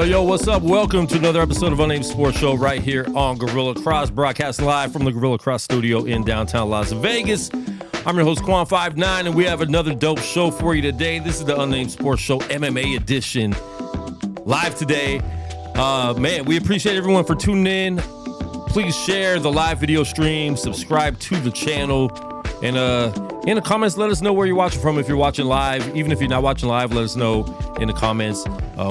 Yo, what's up? Welcome to another episode of Unnamed Sports Show right here on Gorilla Cross, broadcasting live from the Gorilla Cross studio in downtown Las Vegas. I'm your host, Quan59, and we have another dope show for you today. This is the Unnamed Sports Show MMA edition, live today. Man, we appreciate everyone for tuning in. Please share the live video stream, subscribe to the channel, and in the comments, let us know where you're watching from. If you're watching live, even if you're not watching live, let us know in the comments.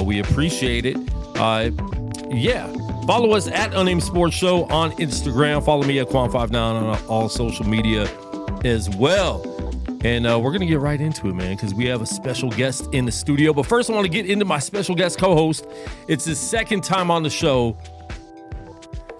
We appreciate it. Yeah, follow us at Unnamed Sports Show on Instagram. Follow me at Quan59 on all social media as well. And we're going to get right into it, man, because we have a special guest in the studio. But first, I want to get into my special guest co-host. It's his second time on the show.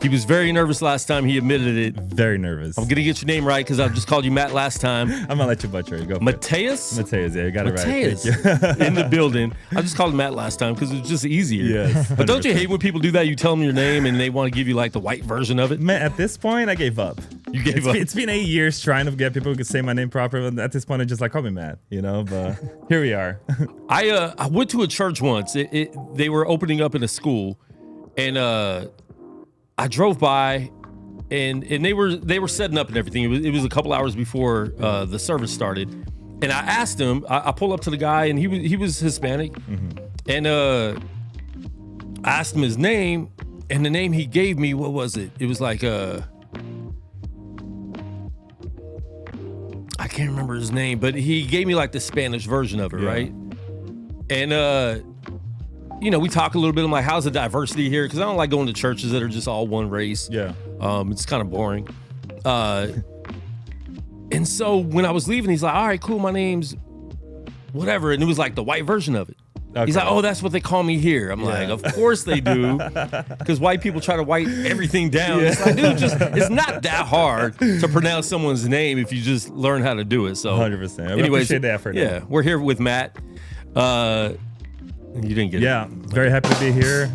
He was very nervous last time. He admitted it. Very nervous. I'm going to get your name right because I just called you Matt last time. I'm going to let you butcher it. Go Mateus? Mateus, yeah, you got Mateus. it right. In the building. I just called him Matt last time because it's just easier. Yes. 100%. But don't you hate when people do that? You tell them your name and they want to give you like the white version of it? Man, at this point, I gave up. You gave up? It's been 8 years trying to get people who could say my name properly. At this point, I just like, call me Matt, you know? But here we are. I went to a church once. They were opening up in a school, and I drove by, and they were setting up and everything. It was a couple hours before the service started, and I asked him. I pulled up to the guy, and he was Hispanic, and I asked him his name, and the name he gave me, what was it? It was like I can't remember his name, but he gave me like the Spanish version of it, right? And you know, we talk a little bit. I'm like, how's the diversity here? Because I don't like going to churches that are just all one race. Yeah. It's kind of boring. And so when I was leaving, he's like, all right, cool, my name's whatever. And it was like the white version of it. Okay. He's like, oh, that's what they call me here. I'm like, of course they do. Because white people try to white everything down. It's like, dude, it's not that hard to pronounce someone's name if you just learn how to do it. So 100%. I anyways, appreciate the effort. Yeah, we're here with Matt. You didn't get it. Yeah, very happy to be here.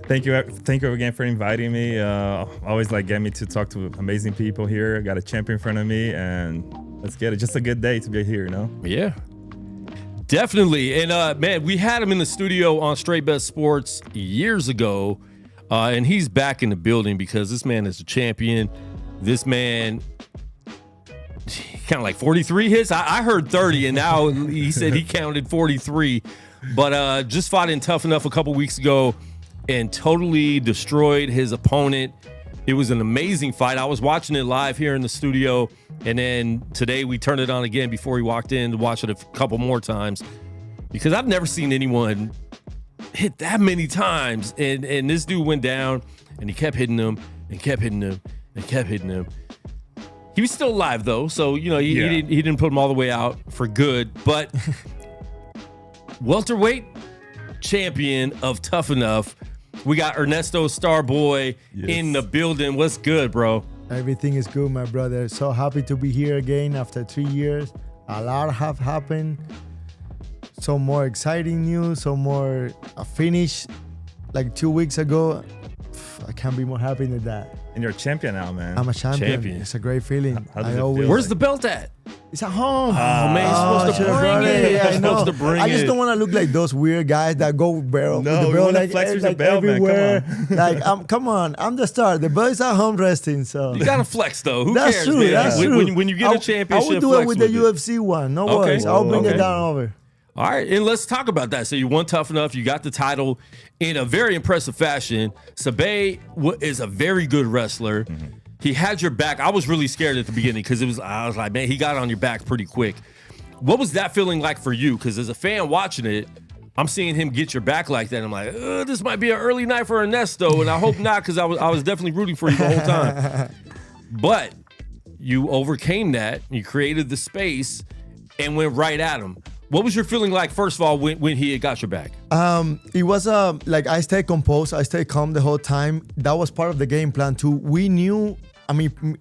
Thank you again for inviting me. Always like get me to talk to amazing people here. I got a champion in front of me, and let's get it. Just a good day to be here, you know? Yeah, definitely. And man, we had him in the studio on Straight Bet Sports years ago, and he's back in the building because this man is a champion. This man, kind of like 43 hits. I heard 30, and now he said he counted 43. But just fought in Tuff Nuff a couple weeks ago and totally destroyed his opponent. It was an amazing fight. I was watching it live here in the studio, and then today we turned it on again before he walked in to watch it a couple more times because I've never seen anyone hit that many times. And this dude went down, and he kept hitting him and kept hitting him and kept hitting him. He was still alive though, so you know he didn't put him all the way out for good, but. welterweight champion of Tuff Nuff. We got Ernesto Starboy in the building. What's good, bro? Everything is good, my brother. So happy to be here again after 3 years. A lot have happened. Some more exciting news, some more finish like 2 weeks ago. I can't be more happy than that. And you're a champion now, man. I'm a champion. It's a great feeling. How does it feel? Where's the belt at? It's at home. Oh, man, you're supposed to bring it. Yeah, I know. Supposed to bring I just it. don't want to look like those weird guys that go barrel. No, with the we belt wanna like, flex with like the belt, man. Come everywhere. Like, come on. I'm the star. The belt is at home resting. So You gotta flex though. Who that's cares, true. man? That's true. When you get a championship, I will do flex it with the it. UFC one. No Okay. worries. I'll bring Okay. it down over. All right, and let's talk about that. So you won Tuff Nuff. You got the title in a very impressive fashion. Sabay is a very good wrestler. He had your back. I was really scared at the beginning because I was like, man, he got on your back pretty quick. What was that feeling like for you? Because as a fan watching it, I'm seeing him get your back like that. I'm like, this might be an early night for Ernesto, and I hope not because I was definitely rooting for you the whole time. But you overcame that. You created the space and went right at him. What was your feeling like, first of all, when he had got your back? It was like I stayed composed, I stayed calm the whole time. That was part of the game plan too. We knew, I mean,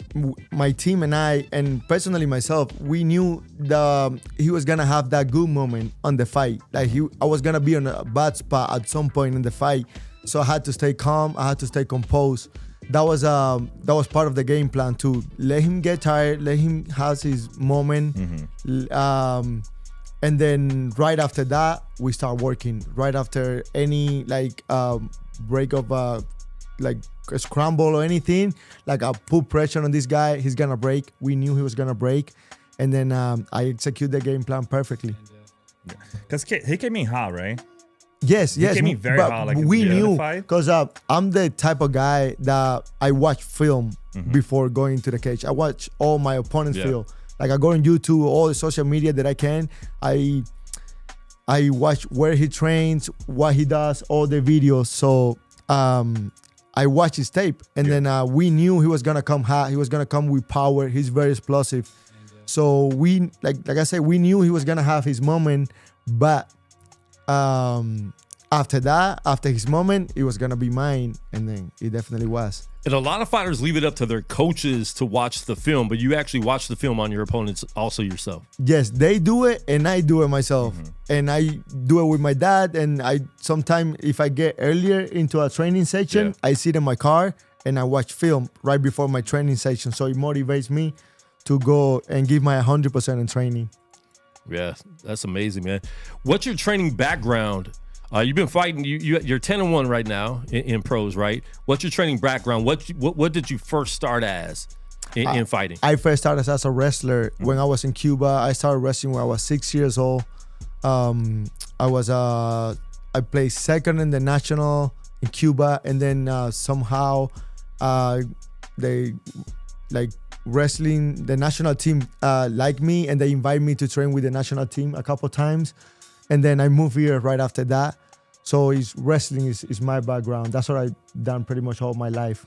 my team and I, and personally myself, we knew he was gonna have that good moment on the fight. Like I was gonna be on a bad spot at some point in the fight, so I had to stay calm. I had to stay composed. That was part of the game plan too. Let him get tired. Let him have his moment. And then right after that, we start working. Right after any break of like a scramble or anything, like I put pressure on this guy, he's gonna break. We knew he was gonna break, and then I execute the game plan perfectly. Because he came in hot, right? Yes. He came in very but hot. Like we knew fight. because I'm the type of guy that I watch film before going to the cage. I watch all my opponents' film. Like I go on YouTube, all the social media that I can. I watch where he trains, what he does, all the videos. So I watch his tape, and then we knew he was gonna come hot. He was gonna come with power. He's very explosive. So we like I said, we knew he was gonna have his moment, but after that, after his moment, it was gonna be mine, and then it definitely was. And a lot of fighters leave it up to their coaches to watch the film, but you actually watch the film on your opponents also yourself. Yes, they do it, and I do it myself. And I do it with my dad, and I sometimes, if I get earlier into a training session, I sit in my car and I watch film right before my training session. So it motivates me to go and give my 100% in training. Yeah, that's amazing, man. What's your training background? You've been fighting. You're 10-1 right now in pros, right? What's your training background? What did you first start as in fighting? I first started as a wrestler when I was in Cuba. I started wrestling when I was 6 years old. I played second in the national in Cuba, and then somehow they like wrestling the national team liked me, and they invited me to train with the national team a couple times. And then I moved here right after that. So wrestling is my background. That's what I've done pretty much all my life.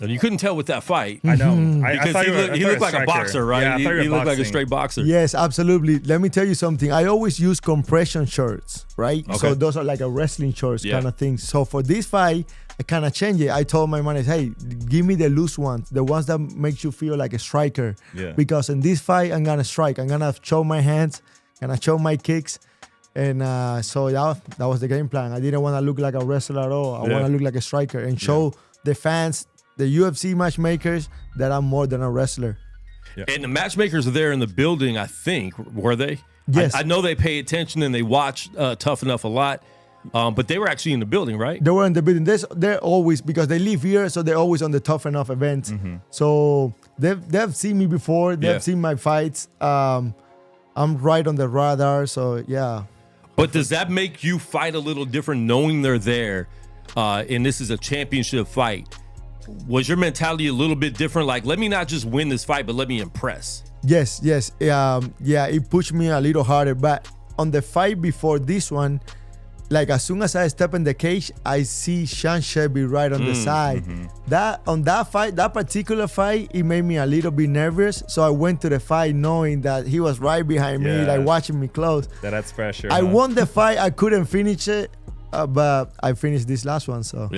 And you couldn't tell with that fight. I know. Because he looked like a boxer, right? Yeah, he looked like a straight boxer. Yes, absolutely. Let me tell you something. I always use compression shirts, right? Okay. So those are like a wrestling shorts kind of thing. So for this fight, I kind of changed it. I told my manager, hey, give me the loose ones, the ones that makes you feel like a striker. Yeah. Because in this fight, I'm going to strike. I'm going to show my hands, going to show my kicks. And so that was the game plan. I didn't want to look like a wrestler at all. I want to look like a striker and show the fans, the UFC matchmakers, that I'm more than a wrestler. Yeah. And the matchmakers are there in the building, I think. Were they? Yes. I know they pay attention and they watch Tuff Nuff a lot. But they were actually in the building, right? They were in the building. They're always, because they live here, so they're always on the Tuff Nuff events. So they've seen me before. They've seen my fights. I'm right on the radar, so yeah. But does that make you fight a little different knowing they're there and this is a championship fight? Was your mentality a little bit different? Like, let me not just win this fight, but let me impress. Yes. Yeah, it pushed me a little harder. But on the fight before this one, like as soon as I step in the cage, I see Sean Shelby right on the side. That particular fight, it made me a little bit nervous. So I went to the fight knowing that he was right behind me, like watching me close. That's pressure. I won the fight. I couldn't finish it, but I finished this last one. So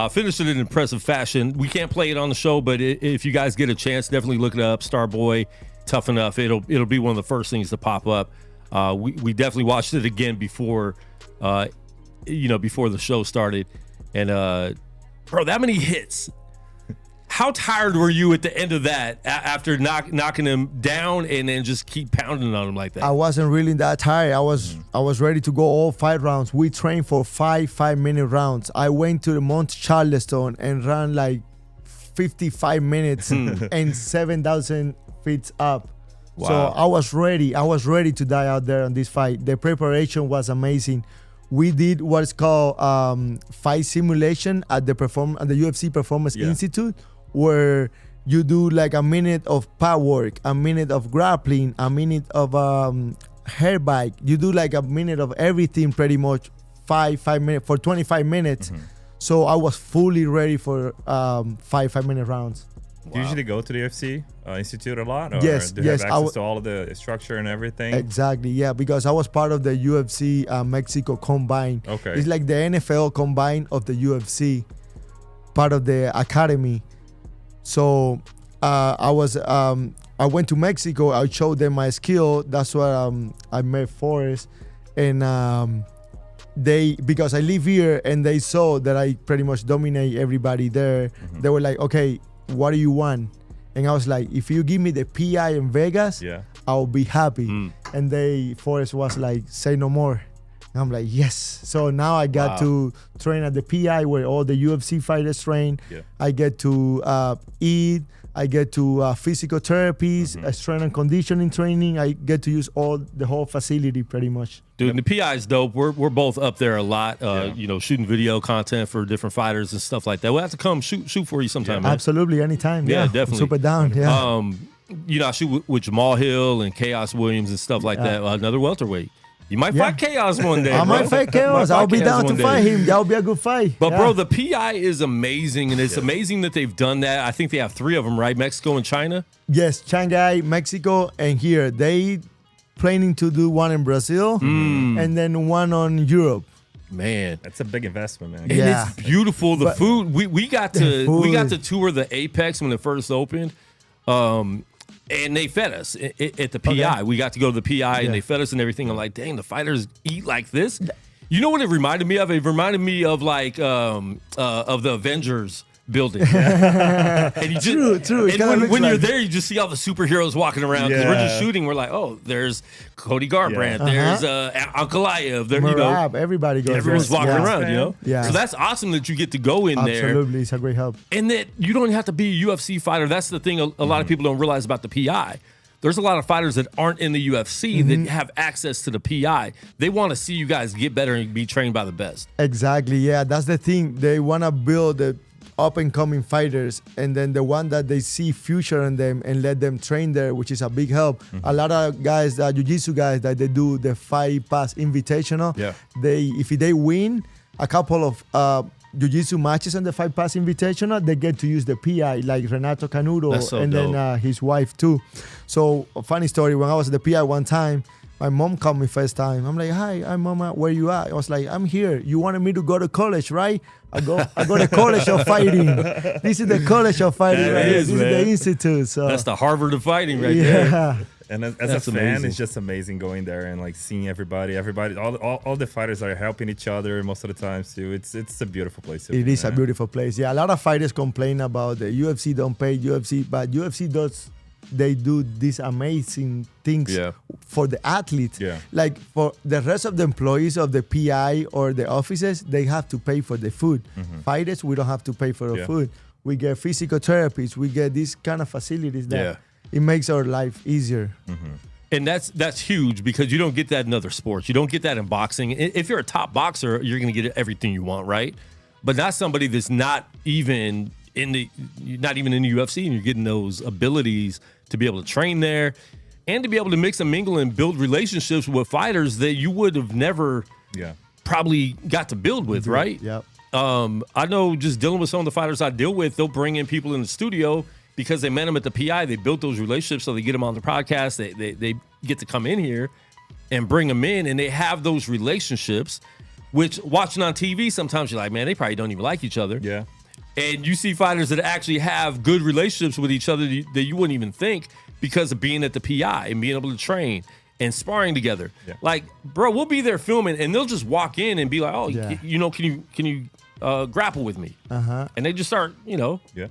finished it in impressive fashion. We can't play it on the show, but if you guys get a chance, definitely look it up. Starboy, Tuff Nuff. It'll be one of the first things to pop up. We definitely watched it again before the show started, and bro, that many hits. How tired were you at the end of that after knocking him down and then just keep pounding on him like that? I wasn't really that tired. I was ready to go all 5 rounds. We trained for 5-minute rounds. I went to the Mount Charleston and ran like 55 minutes and 7,000 feet up. Wow. So I was ready. I was ready to die out there on this fight. The preparation was amazing. We did what's called fight simulation at the UFC Performance Institute, where you do like a minute of power work, a minute of grappling, a minute of hair bike. You do like a minute of everything, pretty much 5 minutes for 25 minutes. So I was fully ready for 5-minute rounds. Do you usually go to the UFC Institute a lot? Or Yes, do you yes. have access to all of the structure and everything? Exactly, yeah, because I was part of the UFC Mexico Combine. Okay. It's like the NFL Combine of the UFC, part of the academy. So I went to Mexico. I showed them my skill. That's where I met Forrest. And because I live here and they saw that I pretty much dominate everybody there, they were like, okay, what do you want? And I was like, if you give me the PI in Vegas, I'll be happy. And Forrest was like, say no more. And I'm like, yes. So now I got to train at the PI where all the UFC fighters train. I get to eat. I get to physical therapies, strength and conditioning training. I get to use the whole facility pretty much. Dude, and the PI is dope. We're both up there a lot, shooting video content for different fighters and stuff like that. We'll have to come shoot for you sometime, man. Absolutely, anytime. Yeah, definitely. Super down, yeah. I shoot with Jamal Hill and Chaos Williams and stuff like that. Another welterweight. You might fight Chaos one day. I might fight Chaos. I'll be down to fight him. That'll be a good fight. But bro, the PI is amazing, and it's amazing that they've done that. I think they have 3 of them, right? Mexico and China. Yes, Shanghai, Mexico, and here they planning to do one in Brazil and then one on Europe. Man, that's a big investment, man. And it's beautiful. The food we got to tour the Apex when it first opened. And they fed us at the PI. Okay. We got to go to the PI and they fed us and everything. I'm like, dang, the fighters eat like this? You know what it reminded me of? It reminded me of like of the Avengers building. And you just, true. And when you're there, you just see all the superheroes walking around. Because we're just shooting. We're like, oh, there's Cody Garbrandt. There's Ankalaev. Marab, everybody goes. Everyone's walking around, you know? Yeah. So that's awesome that you get to go in there. Absolutely. It's a great help. And that you don't have to be a UFC fighter. That's the thing a lot of people don't realize about the PI. There's a lot of fighters that aren't in the UFC that have access to the PI. They want to see you guys get better and be trained by the best. Exactly. Yeah, that's the thing. They want to build the up-and-coming fighters, and then the one that they see future in them and let them train there, which is a big help. A lot of guys, jiu-jitsu guys, that they do the Fight Pass Invitational. If they win a couple of jiu-jitsu matches on the Fight Pass Invitational, they get to use the PI, like Renato Canuto then his wife too. So a funny story, when I was at the PI one time, my mom called me first time. I'm like, hi mama, where you at? I was like, I'm here. You wanted me to go to college, right? I go to college of fighting. This is the college of fighting, right? This is the institute. So that's the Harvard of fighting right there. And as a fan, it's just amazing going there and like seeing everybody, all the fighters are helping each other most of the time too. It's a beautiful place. It is a beautiful place. Yeah, a lot of fighters complain about the UFC don't pay UFC, but UFC does. They do these amazing things for the athletes. Like for the rest of the employees of the PI or the offices, they have to pay for the food. Fighters, we don't have to pay for the food. We get physical therapies. We get these kind of facilities that it makes our life easier. And that's huge because you don't get that in other sports. You don't get that in boxing. If you're a top boxer, you're going to get everything you want, right? But not somebody that's not even in the UFC, and you're getting those abilities to be able to train there and to be able to mix and mingle and build relationships with fighters that you would have never probably got to build with, right? Yep. I know just dealing with some of the fighters I deal with, they'll bring in people in the studio because they met them at the PI. They built those relationships, so they get them on the podcast. They get to come in here and bring them in, and they have those relationships, which watching on TV, sometimes you're like, man, they probably don't even like each other. Yeah. And you see fighters that actually have good relationships with each other that you wouldn't even think because of being at the PI and being able to train and sparring together. Yeah. Like, bro, we'll be there filming, and they'll just walk in and be like, oh, can you grapple with me? And they just start,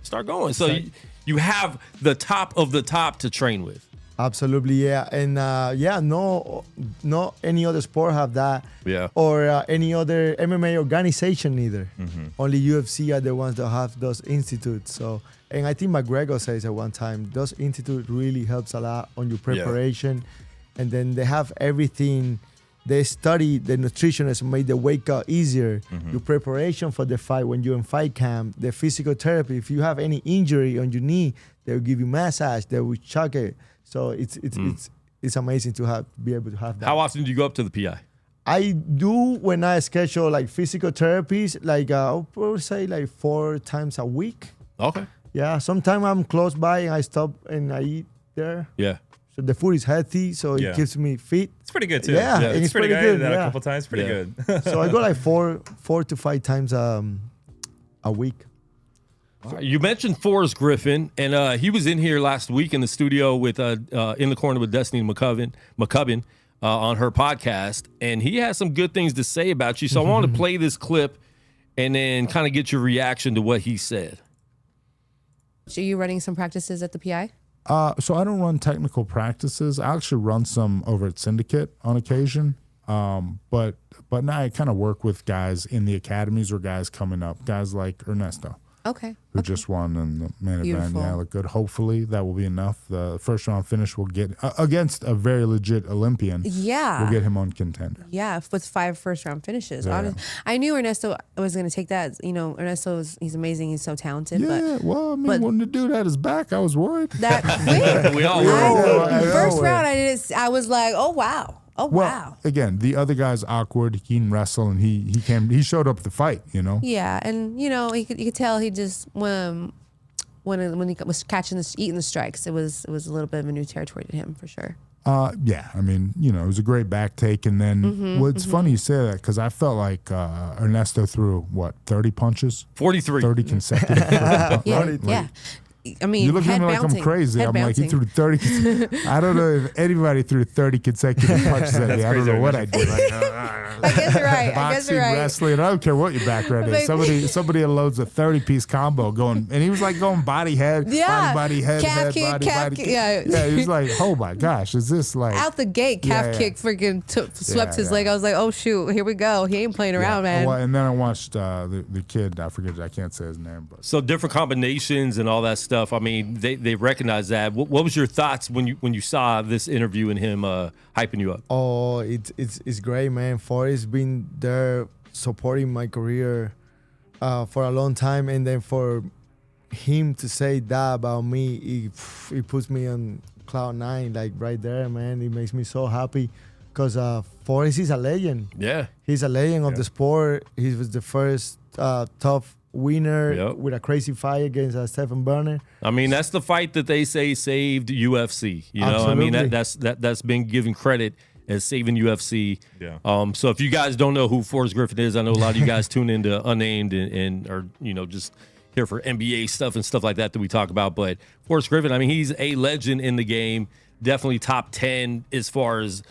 start going. So you have the top of the top to train with. Absolutely, yeah. And no any other sport have that. Yeah. Or any other MMA organization either. Only UFC are the ones that have those institutes. So, and I think McGregor says at one time, those institutes really helps a lot on your preparation. Yeah. And then they have everything. They study the nutritionists, make the wake up easier. Your preparation for the fight when you're in fight camp, the physical therapy. If you have any injury on your knee, they'll give you massage. They will chuck it. So it's amazing to be able to have that. How often do you go up to the PI? I do when I schedule like physical therapies, like I'll probably say like 4 times a week. Okay. Yeah. Sometimes I'm close by and I stop and I eat there. Yeah. So the food is healthy, so it keeps me fit. It's pretty good too. Yeah, it's pretty good. good. I did that a couple times. Pretty good. So I go like 4 to 5 times a week. You mentioned Forrest Griffin, and he was in here last week in the studio with In the Corner with Destiny McCubbin on her podcast, and he has some good things to say about you. So I want to play this clip and then kind of get your reaction to what he said. Are you running some practices at the PI? So I don't run technical practices. I actually run some over at Syndicate on occasion. But now I kind of work with guys in the academies or guys coming up, guys like Ernesto. Okay. Who just won in the main event. Yeah, look good. Hopefully that will be enough. The first round finish will get against a very legit Olympian. Yeah. We'll get him on Contender. Yeah, with 5 first round finishes. Yeah. I knew Ernesto was going to take that. Ernesto he's amazing. He's so talented. Yeah, when the dude had his back, I was worried. We all were. First round, I was like, oh, wow. Oh, wow. Again, the other guy's awkward. He can wrestle, and he showed up to fight, Yeah, and, you could tell he just, when he was eating the strikes, it was a little bit of a new territory to him, for sure. Yeah, I mean, it was a great back take. And then it's funny you say that because I felt like Ernesto threw, 30 punches? 43. 30 consecutive. Yeah. I mean, you look at me like I'm crazy. I'm like, he threw 30. I don't know if anybody threw 30 consecutive punches at me. I don't know what I did. I guess you're right. Boxing, wrestling. I don't care what your background is. Somebody unloads a 30-piece combo going, and he was like going body, head, body, head, calf head, kick, body. Yeah, he was like, oh my gosh, is this like out the gate? Calf kick, freaking swept his leg. I was like, oh shoot, here we go. He ain't playing around, man. Well, and then I watched the kid. I can't say his name, but so different combinations and all that stuff. I mean, they recognize that. What was your thoughts when you saw this interview and him hyping you up? Oh, it's great, man. Forrest been there supporting my career for a long time, and then for him to say that about me, it puts me on cloud 9, like right there, man. It makes me so happy because Forrest is a legend. Yeah, he's a legend of the sport. He was the first tough winner with a crazy fight against Stephen Burner. I mean, that's the fight that they say saved UFC. Absolutely. I mean, that's been given credit as saving UFC. Yeah. So if you guys don't know who Forrest Griffin is, I know a lot of you guys tune into Unnamed and are just here for NBA stuff and stuff like that we talk about. But Forrest Griffin, I mean, he's a legend in the game. Definitely top 10 as far as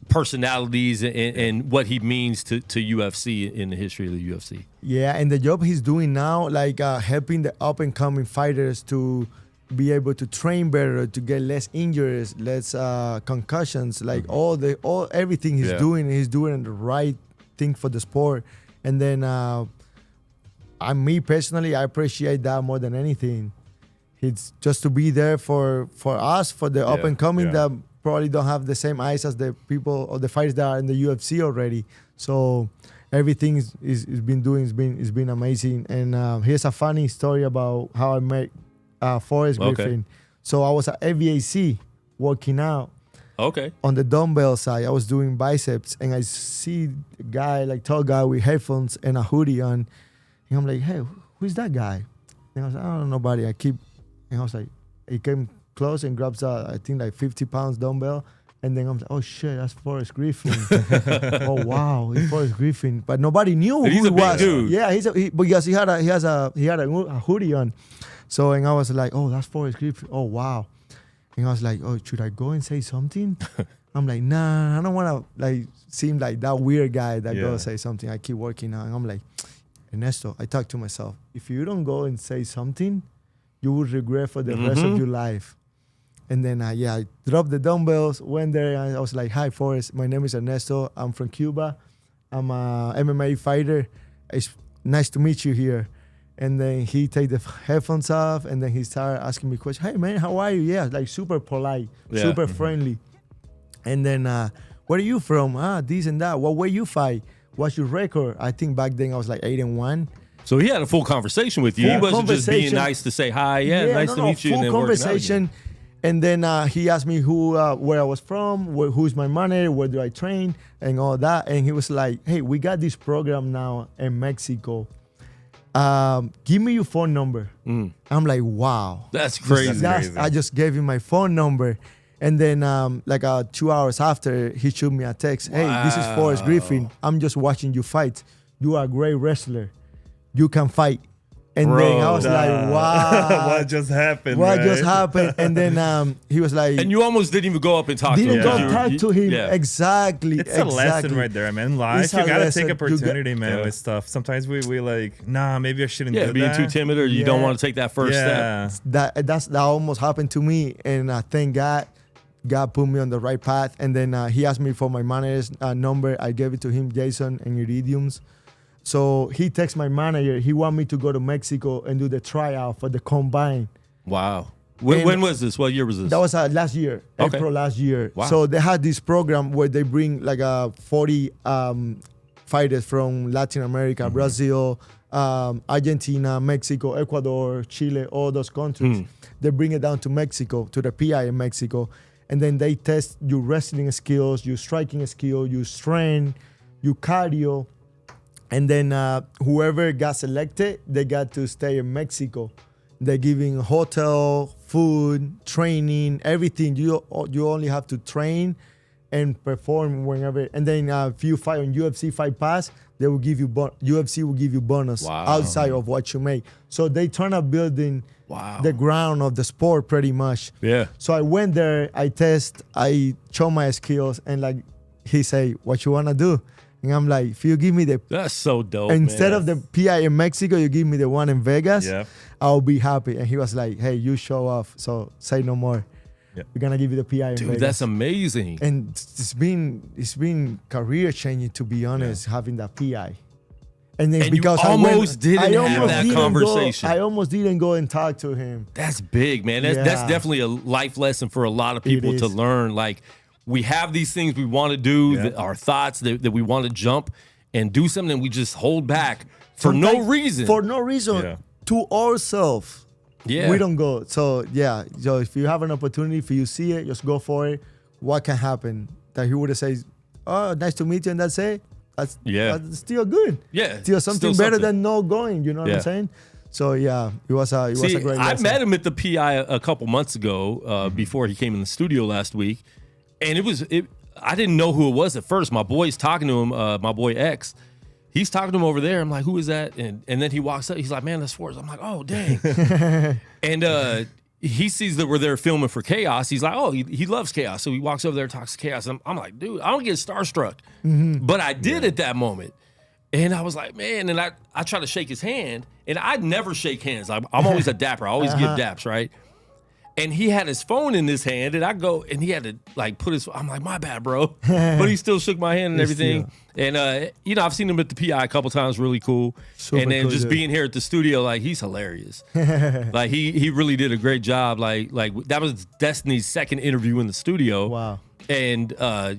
personalities and what he means to UFC in the history of the UFC. Yeah, and the job he's doing now, like helping the up-and-coming fighters to be able to train better, to get less injuries, less concussions, like everything he's doing the right thing for the sport. And then me personally, I appreciate that more than anything. It's just to be there for us, for the up-and-coming that probably don't have the same eyes as the people or the fighters that are in the UFC already. So everything is been doing is been amazing. And here's a funny story about how I met Forrest Griffin. So I was at AVAC working out, Okay. On the dumbbell side, I was doing biceps, and I see a guy, like tall guy with headphones and a hoodie on, and I'm like, hey, who's that guy? And I was like, I don't know nobody. And I was like, he came close and grabs I think like 50 pounds dumbbell, and then I'm like, oh shit, that's Forrest Griffin. Oh wow, it's Forrest Griffin. But nobody knew who He's he a big was. dude. Yeah, because he had a hoodie on. So and I was like, oh, that's Forrest Griffin. Oh wow. And I was like, oh, should I go and say something? I'm like, nah, I don't want to like seem like that weird guy that goes say something. I keep working on. I'm like, Ernesto, I talk to myself. If you don't go and say something, you will regret for the rest of your life. And then, I dropped the dumbbells, went there, and I was like, hi, Forrest. My name is Ernesto. I'm from Cuba. I'm a MMA fighter. It's nice to meet you here. And then he take the headphones off, and then he started asking me questions. Hey, man, how are you? Yeah, like super polite, super friendly. And then, where are you from? This and that. What way you fight? What's your record? I think back then I was like 8-1. So he had a full conversation with you. He wasn't just being nice to say hi. Yeah, nice to meet you. Full and then conversation. And then he asked me where I was from, who's my manager, where do I train, and all that. And he was like, hey, we got this program now in Mexico. Give me your phone number. I'm like, wow. That's crazy. I just gave him my phone number. And then 2 hours after, he shot me a text. Hey, this is Forrest Griffin. I'm just watching you fight. You are a great wrestler. You can fight. And then I was like, wow. What just happened? What just happened? And then he was like. And you almost didn't even go up and talk to him. Didn't go talk to him. Yeah. Exactly. It's a lesson right there, man. Life, you gotta take opportunity, man, with stuff. Sometimes we like, nah, maybe I shouldn't do that. Being too timid, or you don't want to take that first step. That almost happened to me. And thank God. God put me on the right path. And then he asked me for my manager's number. I gave it to him, Jason and Iridium's. So he texted my manager. He wanted me to go to Mexico and do the tryout for the combine. Wow. When was this? What year was this? That was last year, April last year. Wow. So they had this program where they bring like 40 fighters from Latin America, Brazil, Argentina, Mexico, Ecuador, Chile, all those countries. They bring it down to Mexico, to the PI in Mexico. And then they test your wrestling skills, your striking skill, your strength, your cardio. And then whoever got selected, they got to stay in Mexico. They're giving hotel, food, training, everything. You only have to train and perform whenever. And then if you fight on UFC Fight Pass, they will give you UFC will give you bonus outside of what you make. So they turn up building the ground of the sport pretty much. Yeah. So I went there, I show my skills, and like he say, what you wanna do? And I'm like, if you give me that's so dope. Instead of the PI in Mexico, you give me the one in Vegas, I'll be happy. And he was like, hey, you show off, so say no more. We're gonna give you the PI in Vegas. That's amazing. And it's been career changing, to be honest, having that PI. And then because you almost didn't have that conversation. I almost didn't go and talk to him. That's big, man. That's definitely a life lesson for a lot of people to learn. Like, we have these things we want to do, our thoughts that we want to jump and do something, and we just hold back for no reason. For no reason to ourselves. Yeah. We don't go. So, so if you have an opportunity, if you see it, just go for it. What can happen? That he would have said, oh, nice to meet you, and that's it. That's still good. Yeah. Still something better than no going. You know what I'm saying? So, it was a great lesson. I met him at the PI a couple months ago before he came in the studio last week. And I didn't know who it was at first. My boy's talking to him, my boy X. He's talking to him over there. I'm like, who is that? And then he walks up. He's like, man, that's Forrest. I'm like, oh, dang. And he sees that we're there filming for Chaos. He's like, oh, he loves Chaos. So he walks over there and talks to Chaos. And I'm like, dude, I don't get starstruck. But I did at that moment. And I was like, man. And I try to shake his hand. And I never shake hands. I'm always a dapper. I always give daps, right? And he had his phone in his hand, and I go, and he had to like put his. I'm like, my bad, bro. But he still shook my hand and everything. And I've seen him at the PI a couple times, really cool. And then just being here at the studio, like, he's hilarious. Like he really did a great job. Like that was Destiny's second interview in the studio. Wow. And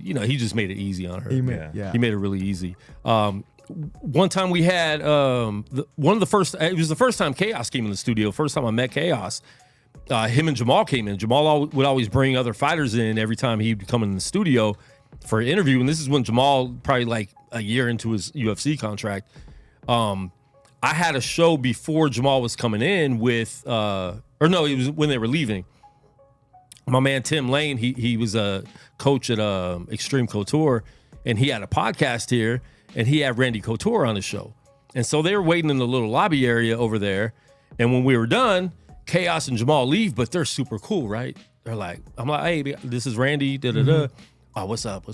he just made it easy on her. He made it really easy. One time we had one of the first. It was the first time Chaos came in the studio. First time I met Chaos. him and Jamal came in. Jamal would always bring other fighters in every time he'd come in the studio for an interview. And this is when Jamal, probably like a year into his UFC contract, I had a show before Jamal was coming in with, it was when they were leaving. My man Tim Lane, he was a coach at Extreme Couture, and he had a podcast here, and he had Randy Couture on his show. And so they were waiting in the little lobby area over there. And when we were done, Chaos and Jamal leave, but they're super cool, right? They're like, I'm like, hey, this is Randy, da-da-da. Oh, what's up?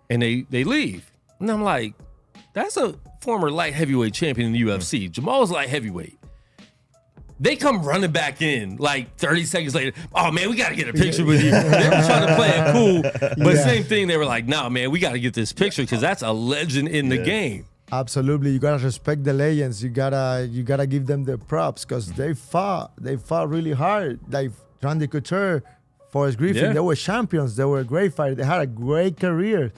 And they leave. And I'm like, that's a former light heavyweight champion in the UFC. Jamal's light heavyweight. They come running back in like 30 seconds later. Oh, man, we got to get a picture with you. They were trying to play it cool. But same thing, they were like, no, man, we got to get this picture because that's a legend in the game. Absolutely. You gotta respect the legends. You gotta give them the props because they fought really hard. Like Randy Couture, Forrest Griffin, they were champions. They were great fighters. They had a great career.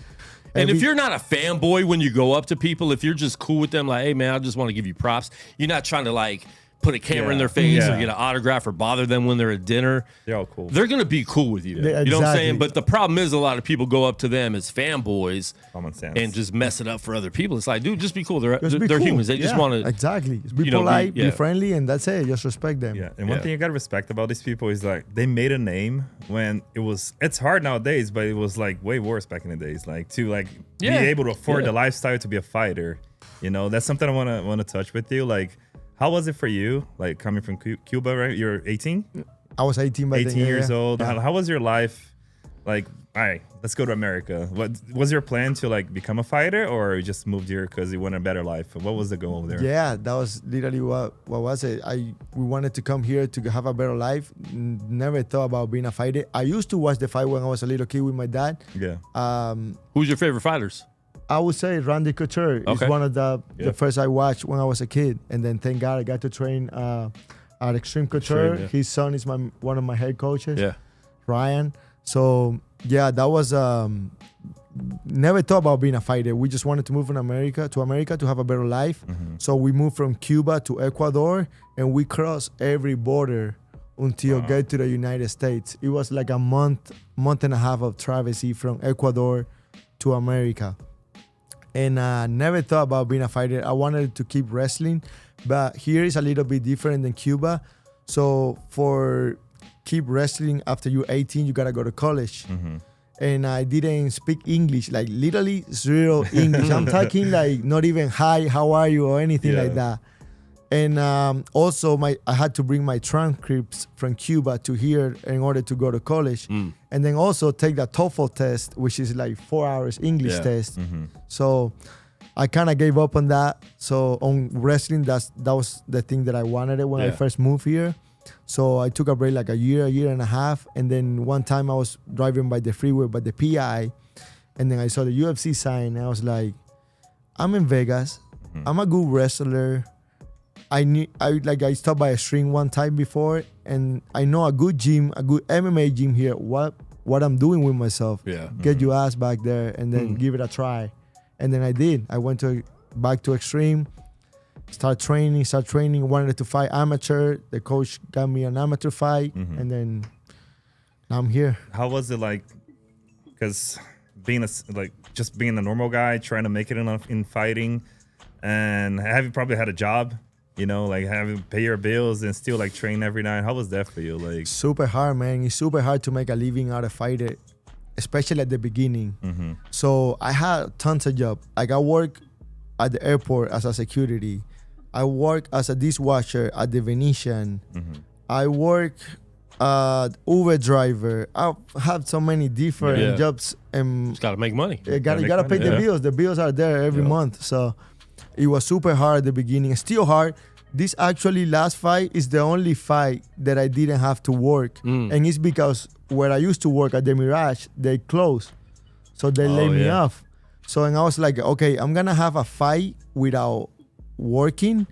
And if you're not a fanboy when you go up to people, if you're just cool with them, like, hey, man, I just want to give you props. You're not trying to, like, put a camera in their face or get an autograph or bother them when they're at dinner. They're all cool. They're going to be cool with you. You know what I'm saying? But the problem is a lot of people go up to them as fanboys and just mess it up for other people. It's like, dude, just be cool. They're cool. Humans. They just want to. Exactly. Be polite, be friendly, and that's it. Just respect them. Yeah. And one thing you got to respect about these people is like they made a name when it's hard nowadays, but it was like way worse back in the days. Like to like be able to afford the lifestyle to be a fighter. You know, that's something I want to touch with you. Like, how was it for you, like coming from Cuba, right? You're 18? I was 18 by 18 years old. Yeah. How was your life? Like, all right, let's go to America. What was your plan to like become a fighter, or you just moved here because you wanted a better life? What was the goal there? Yeah, that was literally what was it. We wanted to come here to have a better life. Never thought about being a fighter. I used to watch the fight when I was a little kid with my dad. Yeah. Who's your favorite fighters? I would say Randy Couture is one of the first I watched when I was a kid. And then thank God I got to train at Extreme Couture. His son is one of my head coaches, Ryan. So, yeah, that was never thought about being a fighter. We just wanted to move from America to have a better life. So we moved from Cuba to Ecuador, and we crossed every border until get to the United States. It was like a month and a half of travesty from Ecuador to America. And I never thought about being a fighter. I wanted to keep wrestling, but here is a little bit different than Cuba. So for keep wrestling after you're 18, you gotta go to college. And I didn't speak English, like literally zero English. I'm talking like not even hi, how are you, or anything like that. And also I had to bring my transcripts from Cuba to here in order to go to college. And then also take the TOEFL test, which is like 4 hours English test. So I kind of gave up on that. So on wrestling, that was the thing that I wanted when I first moved here. So I took a break like a year and a half. And then one time I was driving by the freeway by the PI. And then I saw the UFC sign. And I was like, I'm in Vegas. I'm a good wrestler. I stopped by a string one time before, and I know a good gym, a good MMA gym here. What I'm doing with myself? Get your ass back there and then give it a try. And then I did. I went back to Extreme, start training. Wanted to fight amateur. The coach got me an amateur fight, and then now I'm here. How was it like? Because being a normal guy trying to make it in fighting, and have you probably had a job? You know, like having to pay your bills and still like train every night. How was that for you? Like super hard, man. It's super hard to make a living out of fighter, especially at the beginning. So I had tons of jobs. Like I work at the airport as a security. I work as a dishwasher at the Venetian. I work Uber driver. I have so many different jobs. Just gotta make money. You gotta pay the bills. The bills are there every month. So it was super hard at the beginning. It's still hard. This actually last fight is the only fight that I didn't have to work. And it's because where I used to work at the Mirage, they closed. So they laid me off. So and I was like, okay, I'm gonna have a fight without working.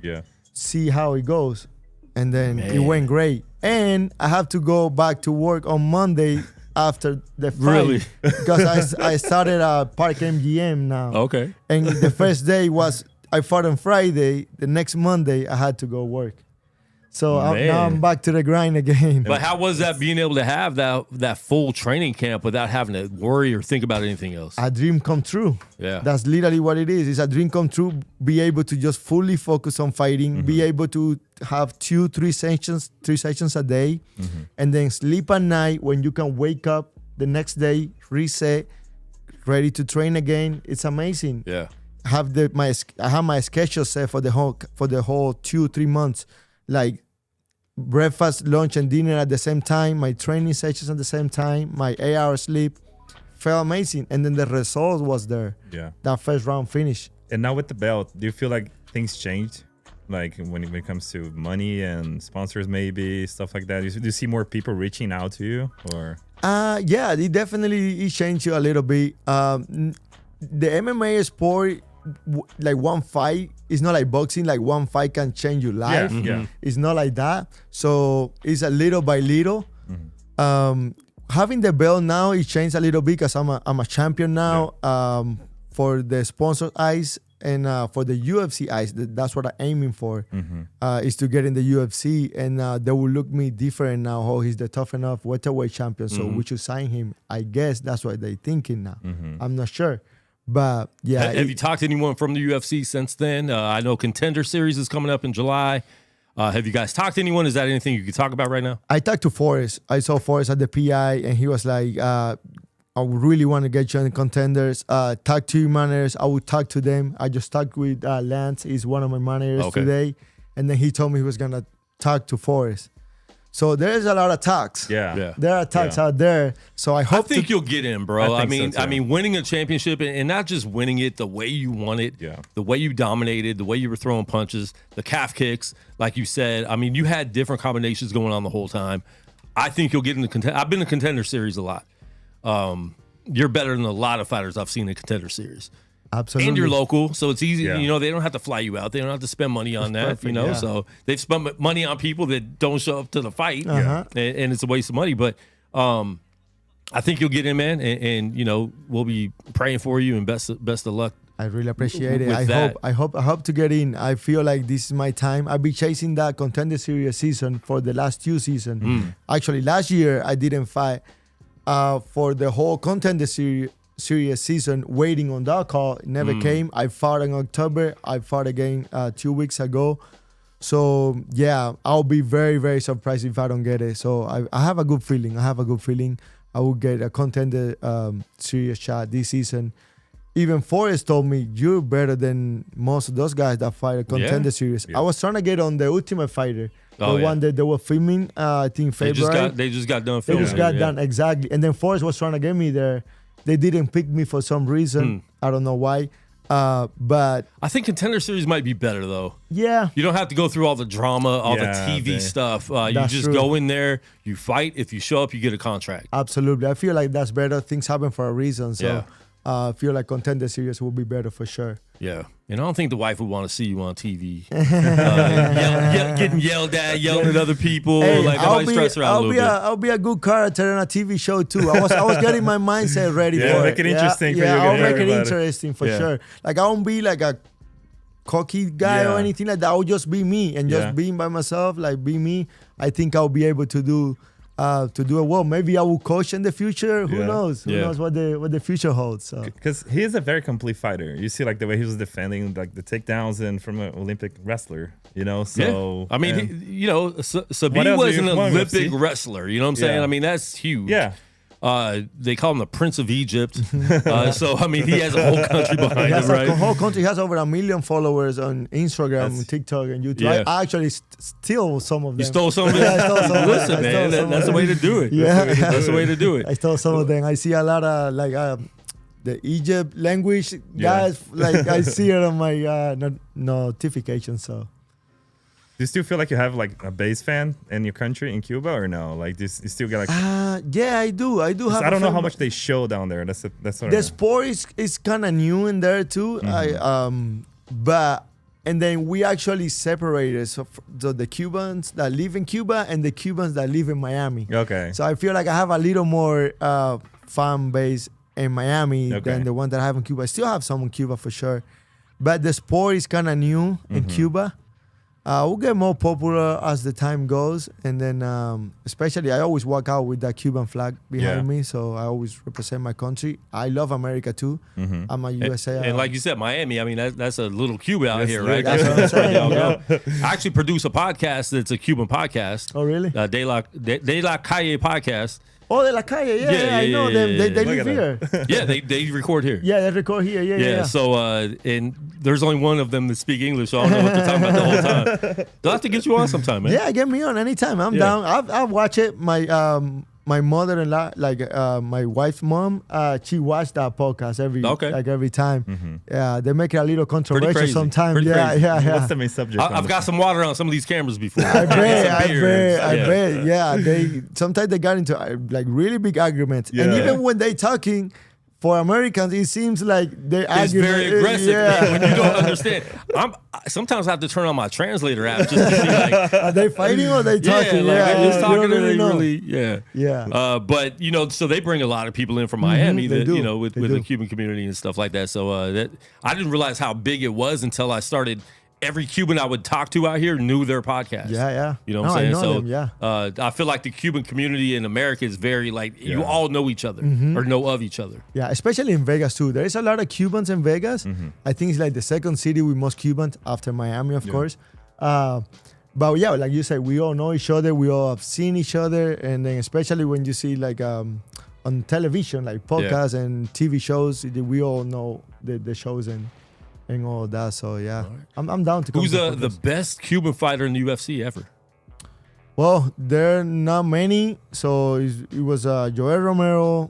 See how it goes. And then it went great. And I have to go back to work on Monday after the fight. Really? Because I started at Park MGM now. Okay. And the first day was I fought on Friday. The next Monday, I had to go work. So Man. now I'm back to the grind again. But how was that being able to have that full training camp without having to worry or think about anything else? A dream come true. Yeah. That's literally what it is. It's a dream come true. Be able to just fully focus on fighting. Be able to have 3 sessions a day, and then sleep at night when you can wake up the next day, reset, ready to train again. It's amazing. Yeah. I have my schedule set for the whole 2-3 months, like breakfast, lunch, and dinner at the same time. My training sessions at the same time. My 8-hour sleep. Felt amazing, and then the result was there. Yeah. That first round finish. And now with the belt, do you feel like things changed? Like when it comes to money and sponsors, maybe stuff like that. Do you see more people reaching out to you, or? Yeah, it changed you a little bit. The MMA sport, like one fight, it's not like boxing. Like one fight can change your life. Yeah. It's not like that. So it's a little by little. Having the belt now, it changed a little bit because I'm a champion now. For the sponsor eyes and for the UFC eyes, that's what I'm aiming for. Is to get in the UFC, and they will look me different now. Oh, he's the Tough Nuff welterweight champion, so we should sign him. I guess that's what they're thinking now. I'm not sure, but yeah. Have you talked to anyone from the UFC since then? I know Contender Series is coming up in July. Have you guys talked to anyone? Is that anything you could talk about right now? I talked to Forrest. I saw Forrest at the PI, and he was like, I would really want to get you in the Contenders. Talk to your managers. I would talk to them. I just talked with Lance. He's one of my managers today. And then he told me he was going to talk to Forrest. So there's a lot of talks. Yeah. There are talks out there. So I hope think you'll get in, bro. I mean, winning a championship and not just winning it the way you won it, the way you dominated, the way you were throwing punches, the calf kicks, like you said. I mean, you had different combinations going on the whole time. I think you'll get in the Contender. I've been in Contender Series a lot. You're better than a lot of fighters I've seen in Contender Series. Absolutely. And you're local, so it's easy. Yeah. You know, they don't have to fly you out. They don't have to spend money on that. perfect, You know, yeah. so they've spent money on people that don't show up to the fight, Uh-huh. and it's a waste of money. But I think you'll get in, man, and you know, we'll be praying for you and best of luck. I really appreciate it. With I hope to get in. I feel like this is my time. I've been chasing that Contender Series season for the last 2 seasons. Actually, last year I didn't fight for the whole Contender Series season, waiting on that call. It never came. I fought in October. I fought again 2 weeks ago. So yeah, I'll be very, very surprised if I don't get it. So I have a good feeling. I will get a Contender Series shot this season. Even Forrest told me, you're better than most of those guys that fight a Contender Series. I was trying to get on the Ultimate Fighter, one that they were filming, I think February. They just got done They filming. just got done, exactly. And then Forrest was trying to get me there. They didn't pick me for some reason. I don't know why. But I think Contender Series might be better though. yeah, You don't have to go through all the drama, all the TV stuff. You That's just true. go in there, you fight. If you show up, you get a contract. absolutely. I feel like that's better. Things happen for a reason. So Yeah. I feel like Contender Series will be better for sure. Yeah, and I don't think the wife would want to see you on TV, getting yelled at, yelling at other people. Hey, like I might stress her out a little bit. I'll be a good character on a TV show too. I was getting my mindset ready Yeah, for make it interesting for you, Yeah, I'll get make it everybody. interesting for Yeah. sure. Like I won't be like a cocky guy or Yeah. anything like that. I'll just be me and just being by myself, like be me. I think I'll be able to do it well. Maybe I will coach in the future. Who Yeah. knows? Who Yeah. knows what the future holds? So Because he is a very complete fighter. You see, like the way he was defending, like the takedowns and from an Olympic wrestler. You know, so I mean, and- Sabine What else was do an you want, Olympic UFC? wrestler. You know what I'm saying? Yeah. I mean, that's huge. yeah. They call him the Prince of Egypt. So I mean, he has a whole country he behind has him, right? a whole country. He has over 1 million followers on Instagram, That's- TikTok, and YouTube. Yeah. I actually steal some of them. You stole some of it. Yeah, I stole some of it. Listen, I man, stole some that's of the way it. to do it. Yeah. That's the way to do it. I stole some of them. I see a lot of like the Egypt language guys. Like I see it on my notification. So Do you still feel like you have like a base fan in your country in Cuba or no? Like this, you still get like. yeah, I do. I do have. I don't a know how fan- much they show down there. That's what. The sport is kind of new in there too. But and then we actually separated. So the Cubans that live in Cuba and the Cubans that live in Miami. Okay. So I feel like I have a little more fan base in Miami Okay. than the one that I have in Cuba. I still have some in Cuba for sure, but the sport is kind of new in Cuba. Will get more popular as the time goes, and then especially I always walk out with that Cuban flag behind me, so I always represent my country. I love America too. I'm a USA. And like you said, Miami. I mean, that's a little Cuba out here, right? That's what I'm saying. I actually produce a podcast that's a Cuban podcast. Oh, really? De La Calle podcast. Oh, De La Calle, I know them. They live here. Yeah, they record here. Yeah, they record here. Yeah. So, and there's only one of them that speak English, so I don't know what they're talking about the whole time. They'll have to get you on sometime, man. Yeah, get me on anytime. I'm down. I've watched it. My mother-in-law, like my wife's mom, she watched that podcast every time. Yeah, they make it a little controversial sometimes. Yeah. What's the main subject? I've got some water on some of these cameras before. I bet. Yeah, they sometimes they got into like really big arguments, and even when they talking. For Americans, it seems like they argue. It's very aggressive. And when you don't understand, sometimes I have to turn on my translator app just to see like, are they fighting or are they talking? They're just talking and they know. really, but so they bring a lot of people in from Miami that with the Cuban community and stuff like that. So that I didn't realize how big it was until I started. Every Cuban I would talk to out here knew their podcast. Yeah. You know what I'm saying? I know them, I feel like the Cuban community in America is very you all know each other or know of each other. Yeah, especially in Vegas too. There is a lot of Cubans in Vegas. I think it's like the second city with most Cubans after Miami, of course. But yeah, like you said, we all know each other. We all have seen each other. And then especially when you see like on television, like podcasts and TV shows, we all know the shows and all that, so yeah, right. I'm down to. Who's the best Cuban fighter in the UFC ever? Well, there are not many. So it was Joel Romero,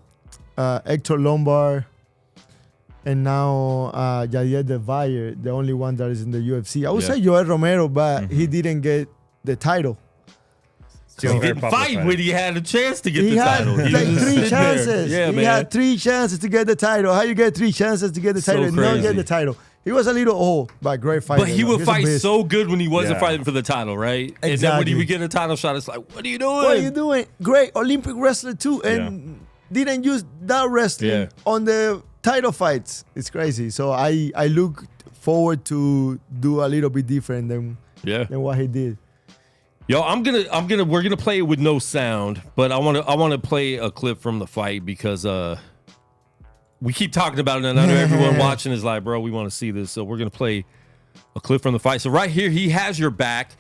Hector Lombard, and now Javier Devalle, the only one that is in the UFC. I would say Joel Romero, but he didn't get the title. So he didn't fight when he had a chance to get the title. He had like 3 chances. He had 3 chances to get the title. How you get 3 chances to get the title and not get the title? He was a little old, but great fighter. But he would fight so good when he wasn't fighting for the title, right? Exactly. And then when he would get a title shot, it's like, what are you doing? What are you doing? Great Olympic wrestler too, and didn't use that wrestling on the title fights. It's crazy. So I look forward to do a little bit different than what he did. Yo, we're gonna play it with no sound, but I wanna play a clip from the fight because we keep talking about it, and I know everyone watching is like, bro, we want to see this. So we're going to play a clip from the fight. So right here, he has your back.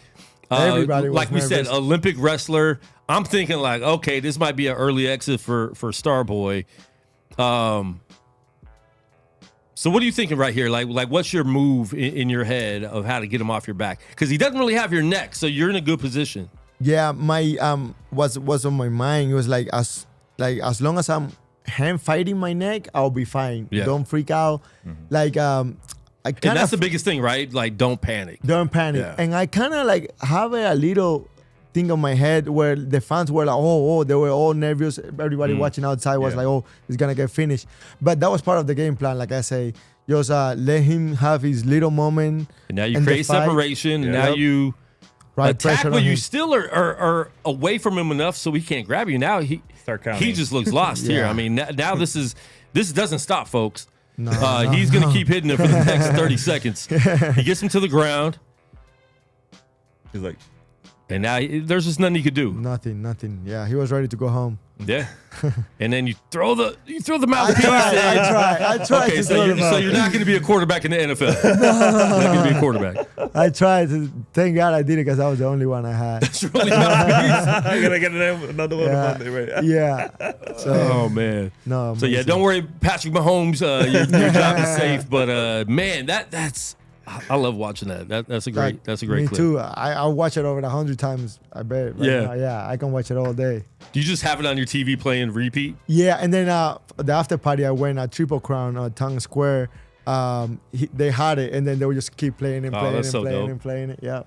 Everybody was like we nervous. said, Olympic wrestler. I'm thinking like, okay, this might be an early exit for Starboy. So what are you thinking right here? Like what's your move in your head of how to get him off your back? Because he doesn't really have your neck, so you're in a good position. Yeah, my was on my mind. It was like as long as I'm hand fighting my neck, I'll be fine. Yeah. Don't freak out. Like And that's the biggest thing, right? Like, don't panic. Don't panic. Yeah. And I kind of like have a little thing on my head where the fans were like, they were all nervous. Everybody watching outside was like, it's gonna get finished. But that was part of the game plan. Like I say, just let him have his little moment. And now you create separation, and now you attack, but you still are away from him enough so he can't grab you. Now he just looks lost here. I mean, now this doesn't stop, folks. No, he's going to keep hitting it for the next 30 seconds. He gets him to the ground. He's like, and now there's just nothing he could do. Nothing. Yeah, he was ready to go home. Yeah. And then you throw the mouthpiece. I tried. Okay, so you're not going to be a quarterback in the NFL. You're not going to be a quarterback. I tried. Thank God I did it because I was the only one I had. That's really nice. I'm going to get another one on Monday, right? Yeah. So, oh, man. No. So, yeah, don't worry, Patrick Mahomes. Your job is safe. But, man, that's... I love watching that. That's a great clip. Me too. I'll watch it over 100 times. I bet. Now. I can watch it all day. Do you just have it on your TV playing repeat? Yeah, and then the after party I went at Triple Crown Town Square. They had it, and then they would just keep playing and playing it. Yeah,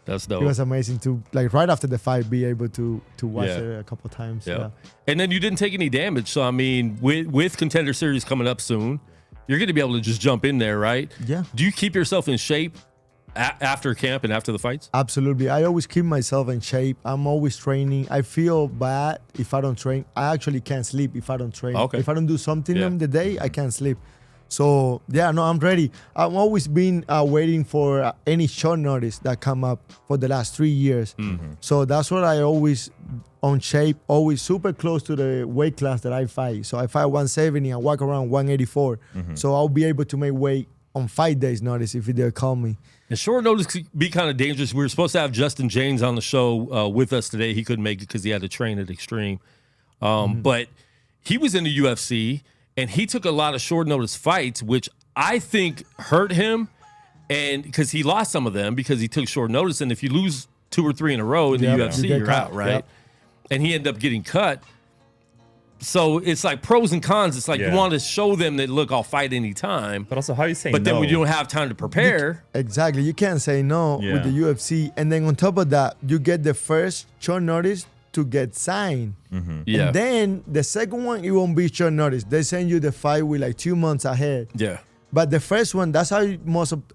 that's dope. It was amazing to right after the fight be able to watch it a couple of times. Yeah, and then you didn't take any damage. So I mean, with Contender Series coming up soon, you're going to be able to just jump in there, right? Yeah. Do you keep yourself in shape after camp and after the fights? Absolutely. I always keep myself in shape. I'm always training. I feel bad if I don't train. I actually can't sleep if I don't train. Okay. If I don't do something on the day, I can't sleep. So yeah, no, I'm ready. I've always been waiting for any short notice that come up for the last 3 years. So that's what I always on shape, always super close to the weight class that I fight. So I fight 170 and walk around 184. So I'll be able to make weight on 5 days notice if they call me. And short notice could be kind of dangerous. We were supposed to have Justin Jaynes on the show with us today. He couldn't make it because he had to train at Extreme. But he was in the UFC, and he took a lot of short notice fights, which I think hurt him, and because he lost some of them because he took short notice. And if you lose 2 or 3 in a row in the UFC, you're out, right? Yep. And he ended up getting cut. So it's like pros and cons. It's like you want to show them that, look, I'll fight anytime. But also, how you say But no? then when you don't have time to prepare. Exactly. You can't say no with the UFC. And then on top of that, you get the first short notice to get signed. Yeah. And then the second one, it won't be short notice. They send you the fight with like 2 months ahead. Yeah. But the first one, that's how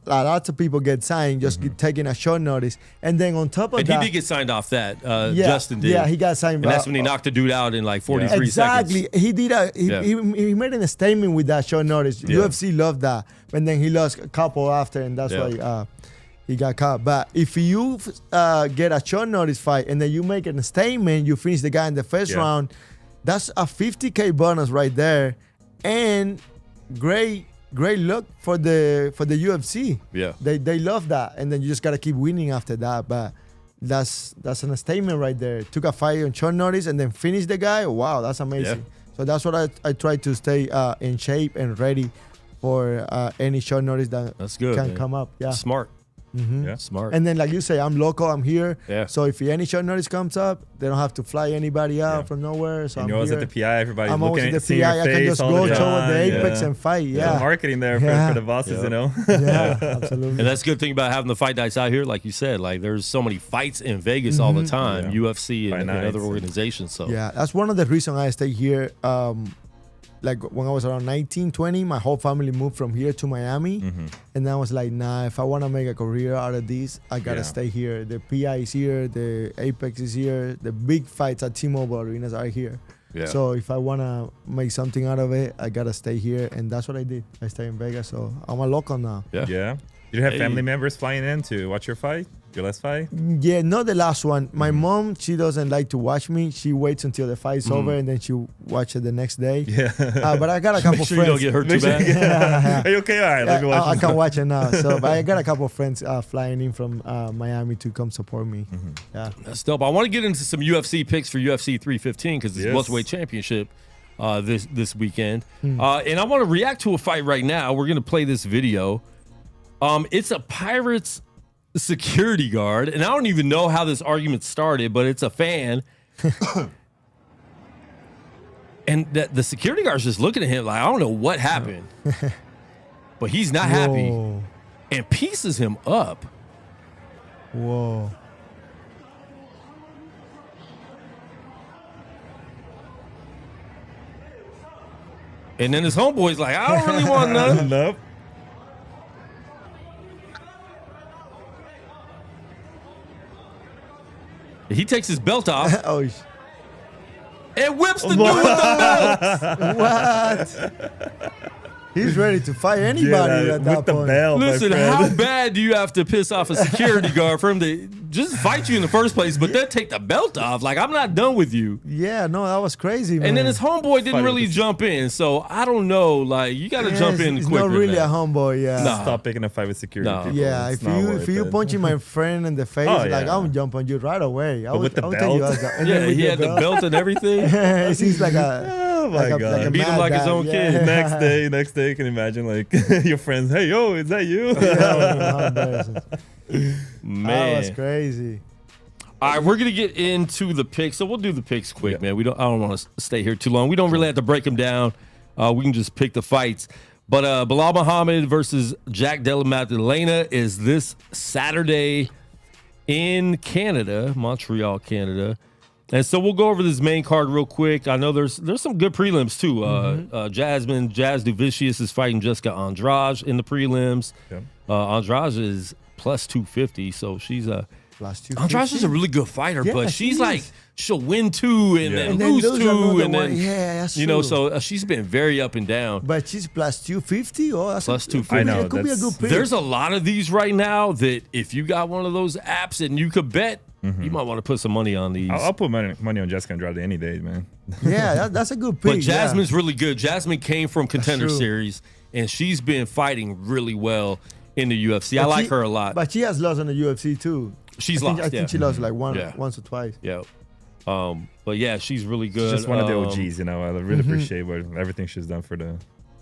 lots of people get signed, just taking a short notice. And then on top of And that, he did get signed off that. Justin did. Yeah, he got signed. And that's when he knocked the dude out in like 43 seconds. Exactly. He did he made a statement with that short notice. UFC loved that. And then he lost a couple after, and that's why he got caught. But if you get a short notice fight and then you make a statement, you finish the guy in the first round, that's a $50K bonus right there. And great look for the UFC. Yeah. They love that. And then you just gotta keep winning after that. But that's an statement right there. Took a fight on short notice and then finished the guy. Wow, that's amazing. Yeah. So that's what I try to stay in shape and ready for any short notice that can come up. Yeah. Smart. Yeah. Smart. And then, like you say, I'm local. I'm here. Yeah. So if any short notice comes up, they don't have to fly anybody out from nowhere. So And I'm you're always here. at the PI. Everybody's I'm always looking at at the PI. I can just go toward the Apex and fight. There's Yeah. marketing there for the bosses, you know. Yeah, absolutely. And that's the good thing about having the fight nights out here. Like you said, like there's so many fights in Vegas all the time, UFC and other organizations. So yeah, that's one of the reasons I stay here. Like when I was around 19, 20, my whole family moved from here to Miami. And I was like, nah, if I want to make a career out of this, I got to stay here. The PI is here. The Apex is here. The big fights at T-Mobile arenas are here. Yeah. So if I want to make something out of it, I got to stay here. And that's what I did. I stay in Vegas. So I'm a local now. Yeah. Yeah. Did you have family members flying in to watch your fight? Your last fight? Yeah, not the last one. My mom, she doesn't like to watch me. She waits until the fight's over and then she watch it the next day. Yeah. But I got a couple make sure friends. you don't get hurt too bad. Are you okay? All right, let me watch I this. can watch it now. So, but I got a couple of friends flying in from Miami to come support me. Yeah, That's dope. I want to get into some UFC picks for UFC 315 because it's welterweight championship this weekend. And I want to react to a fight right now. We're going to play this video. It's a Pirates security guard, and I don't even know how this argument started, but it's a fan. And the security guard's just looking at him like, I don't know what happened. But he's not happy and pieces him up. Whoa. And then his homeboy's like, I don't really want none. Nope. He takes his belt off and whips the dude with the belt. What? He's ready to fight anybody at that with the point. bell, my Listen, friend. how bad do you have to piss off a security guard for him to just fight you in the first place, but then take the belt off? Like, I'm not done with you. Yeah, no, that was crazy, man. And then his homeboy didn't Fighting really with- jump in, so I don't know. Like, you got to jump in He's quicker. not really man. a homeboy, yeah. Nah. Stop picking a fight with security No. people. Yeah, It's if not you worth if you it. punching my friend in the face, Oh, like yeah. I'll jump on you right away. But with the I'll tell you belt? and Yeah, then with he had the belt and everything. It seems like a Oh my like a, God. like a Beat him mad like his guy, own kid. Next day, you can imagine like your friends, hey, yo, is that you? How embarrassing. Man. That was crazy. All right, we're gonna get into the picks, so we'll do the picks quick, man. I don't want to stay here too long. We don't really have to break them down. We can just pick the fights. But Bilal Muhammad versus Jack Della Maddalena is this Saturday in Canada, Montreal, Canada. And so we'll go over this main card real quick. I know there's some good prelims too. Jazz Duvicius is fighting Jessica Andrade in the prelims. Yep. Andrade is plus 250, so she's plus 250. Andrade's a really good fighter, Yeah, but she she's like is. she'll win 2 and then lose 2 another and one. then Yeah, that's you know. true. So she's been very up and down. But she's plus 250. Oh, that's Plus a, 250. I know, It could be a that's- good pick. There's a lot of these right now that if you got one of those apps and you could bet, you might want to put some money on these. I'll put money on Jessica Andrade any day, man. Yeah, that's a good pick. But Jasmine's really good. Jasmine came from Contender true. Series, and she's been fighting really well in the UFC. I like her a lot. But she has lost in the UFC too. She's I think, lost. I think she lost like Yeah. once or twice. Yeah. But yeah, she's really She's good. just one of the OGs, you know. I really appreciate everything she's done for the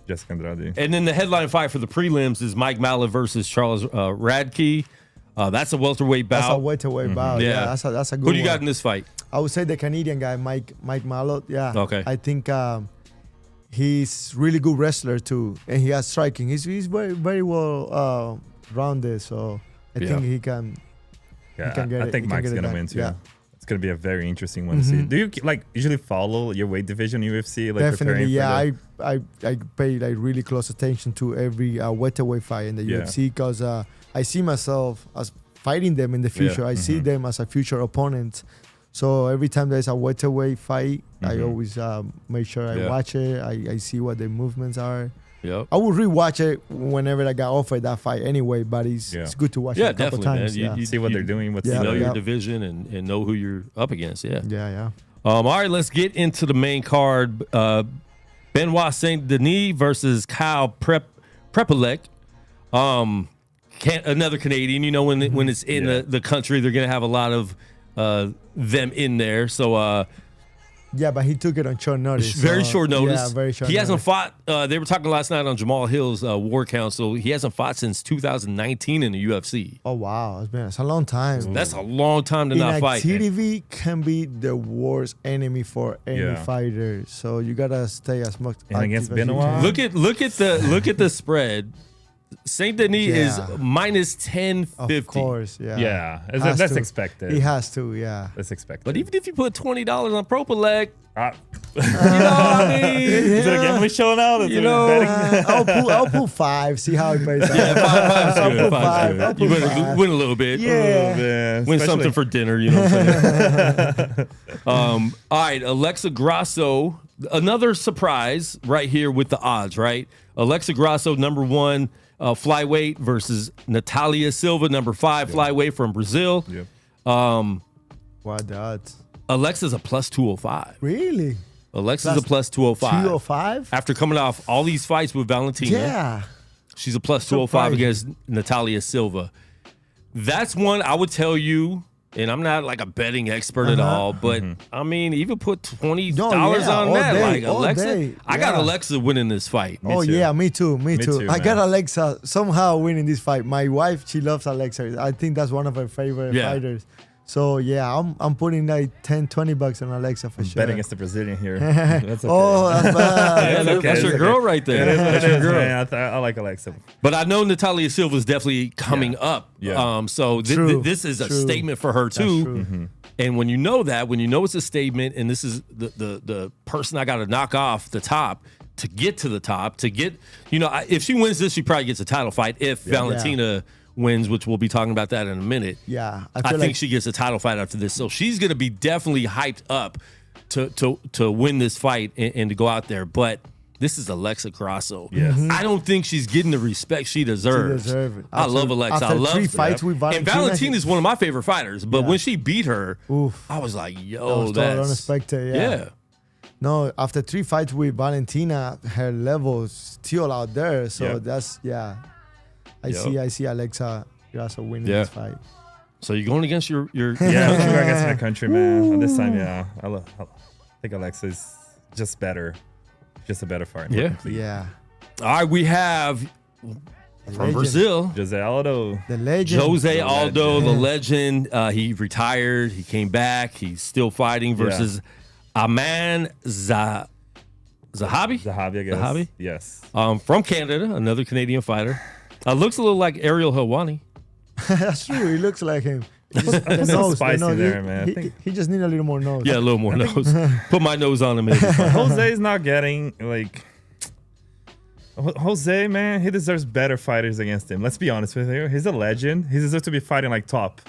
Jessica Andrade. And then the headline fight for the prelims is Mike Mallet versus Charles Radke. That's a welterweight bout. That's a welterweight bout. Yeah. Yeah, that's a good Who do you one. got in this fight? I would say the Canadian guy, Mike Malott. Yeah. Okay. I think he's really good wrestler too, and he has striking. He's very well rounded, so I Yeah. think he can. Yeah, can get I it- think he can Mike's get it gonna done. win too. Yeah. It's gonna be a very interesting one to see. Do you like usually follow your weight division UFC? Like Definitely, preparing yeah. for I pay like really close attention to every welterweight fight in the Yeah. UFC because I see myself as fighting them in the future. I see them as a future opponent. So every time there's a welterweight fight, I always make sure I Yeah. watch it. I see what the movements are. Yep. I would rewatch it whenever I got offered that fight anyway, but it's good to watch Yeah, it a couple definitely, man. times. You- Yeah. you- see what they're doing. What's Yeah. You know the- your division and know who you're up against. Yeah. yeah. All right, let's get into the main card. Benoit Saint Denis versus Kyle Prepelec. Another Canadian. You know, when it's in the country, they're gonna have a lot of them in there. So Yeah, but he took it on short notice. very so- short notice. Yeah, very short He hasn't notice. fought. They were talking last night on Jamal Hill's War Council. He hasn't fought since 2019 in the UFC. Oh, wow. It's a long time. That's a long time to not fight. Inactivity can be the worst enemy for any Yeah. fighter. So you gotta stay as much And against active as you Benoit? can. Look at the spread. Saint Denis is Yeah. minus 1050. Of course, yeah. Yeah, Has that's to. expected. He has to, yeah. That's expected. But even if you put $20 on Propelec, Ah. you know what I mean? Is it a gambling show now? That's You what know, we're betting? I'll pull 5, see how it plays out. Yeah, five's I'll good. put Five's five, good. I'll You put better five. win a little bit. Yeah. Man, Win especially- something for dinner, you know what I'm saying? All right, Alexa Grasso, another surprise right here with the odds, right? Alexa Grasso, number 1 flyweight versus Natalia Silva, number 5 flyweight from Brazil. Yep. What the odds? Alexa's a plus 205. Really? Alexa's a plus 205. 205? After coming off all these fights with Valentina, Yeah. she's a plus 205 Surprising. against Natalia Silva. That's one I would tell you, and I'm not like a betting expert at all, but I mean, even put $20 on all that. day, Like all Alexa, day. I got Yeah. Got winning this fight. Oh too. yeah, me too. Me too. too, I got man. Alexa somehow winning this fight. My wife, she loves Alexa. I think that's one of her favorite Yeah. fighters. So yeah, I'm putting like 10, $20 on Alexa for sure. Betting against the Brazilian here. That's okay. Oh, that's bad. Yeah, okay, that's your it's girl okay. right there. It is what That's it your is, girl. man. I like Alexa. But I know Natalia Silva is definitely coming up. Yeah. So True. this is a True. statement for her That's too. true. And when you know that, when you know it's a statement, and this is the person I got to knock off the top to get to the top, to get, if she wins this, she probably gets a title fight. If Valentina wins, which we'll be talking about that in a minute. Yeah, I feel think like she gets a title fight after this. So she's going to be definitely hyped up to win this fight and to go out there. But this is Alexa Grasso. Yes. I don't think she's getting the respect she deserves. deserve it. I love Alexa. I After love 3 her. fights with And Valentina, Valentina is one of my favorite fighters. But when she beat her, Oof. I was like, That yo, was that's totally unexpected. Yeah. No, after 3 fights with Valentina, her level is still out there. So Yeah. that's I see Alexa Grasso winning Yeah. this fight. So you're going against your Yeah, I'm going against my country, man. This time, yeah. I think Alexa's just better. Just a better fighter. Yeah. Yeah. All right, we have from legend. Brazil, Jose Aldo. The legend. Jose Aldo, the legend. legend. He retired. He came back. He's still fighting versus Aman Zahabi. Zahabi, I guess. Zahabi? Yes. From Canada, another Canadian fighter. Looks a little like Ariel Helwani. That's true. He looks like him. The some spicy there, man. I He, think- he just need a little more nose. Yeah, a little more nose. Put my nose on him. And it'll be fine. Jose's not getting, like, Jose, man, he deserves better fighters against him. Let's be honest with you. He's a legend. He deserves to be fighting like top.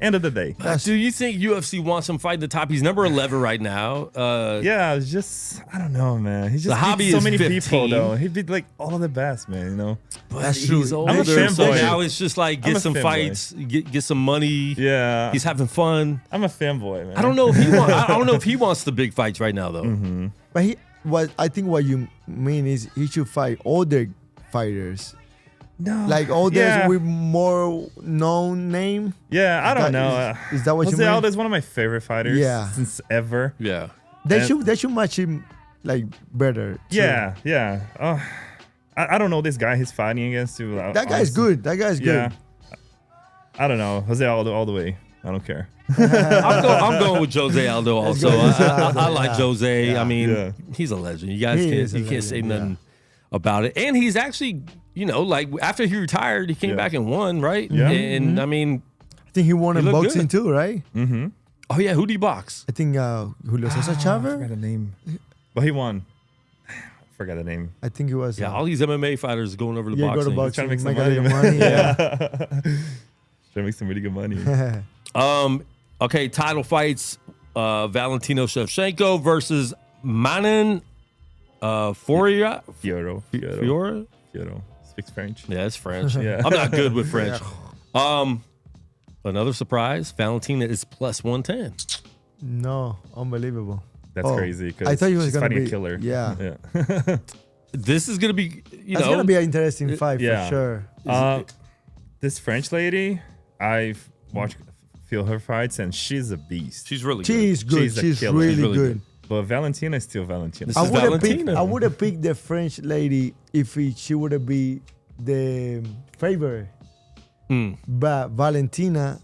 End of the day. Do you think UFC wants him fighting the top? He's number 11 right now. Yeah, it's just, I don't know, man. He just The hobby beat so is many 15. people, though. He beat like all of the best, man, you know? But That's true. he's older, I'm a so fanboy. now it's just like I'm get a some fanboy. fights, get some money. Yeah. He's having fun. I'm a fanboy, man. I don't know if he wants. I don't know if he wants the big fights right now, though. Mm-hmm. But I think what you mean is he should fight older fighters, No. like older Yeah. with more known name. Yeah, I don't That know. is that what you Jose mean? Aldo is one of my favorite fighters Yeah. since ever. Yeah. They And- should match him like better. too. Yeah. I don't know this guy he's fighting against. Too. That guy's good. That guy's Yeah. good. I don't know. Jose Aldo all the way. I don't care. I'm going with Jose Aldo also. go with I like Yeah. Jose. I mean, Yeah. he's a legend. You guys He can't is a say legend, nothing about it. And he's actually, like after he retired, he came Yeah. back and won, right? Yeah. And I mean, I think he won He in looked boxing good. too, right? oh yeah, who do you box? I think Julio Cesar I Chavez. forgot the name. But he won. I forgot the name. I think it was. Yeah, all these MMA fighters going over to yeah, boxing. go to boxing. Trying to make some a little money, money. Yeah. Trying to make some really good money. Okay, title fights: Valentino Shevchenko versus Manon Fiora. Fioro. Fiora. Speaks French. Yeah, it's French. Yeah. I'm not good with French. Another surprise: Valentina is plus 110. No, unbelievable. That's Oh, crazy. I thought he was she's gonna fighting be a killer. Yeah, This is gonna be, it's gonna be an interesting fight yeah. for sure. This French lady, I've watched a few of her fights, and she's a beast. She's really She's good. She's a She's killer. really, She's really good. But Valentina is still Valentina. This I is would have picked. Valentina. I would have picked the French lady if she would have been the favorite. But Valentina,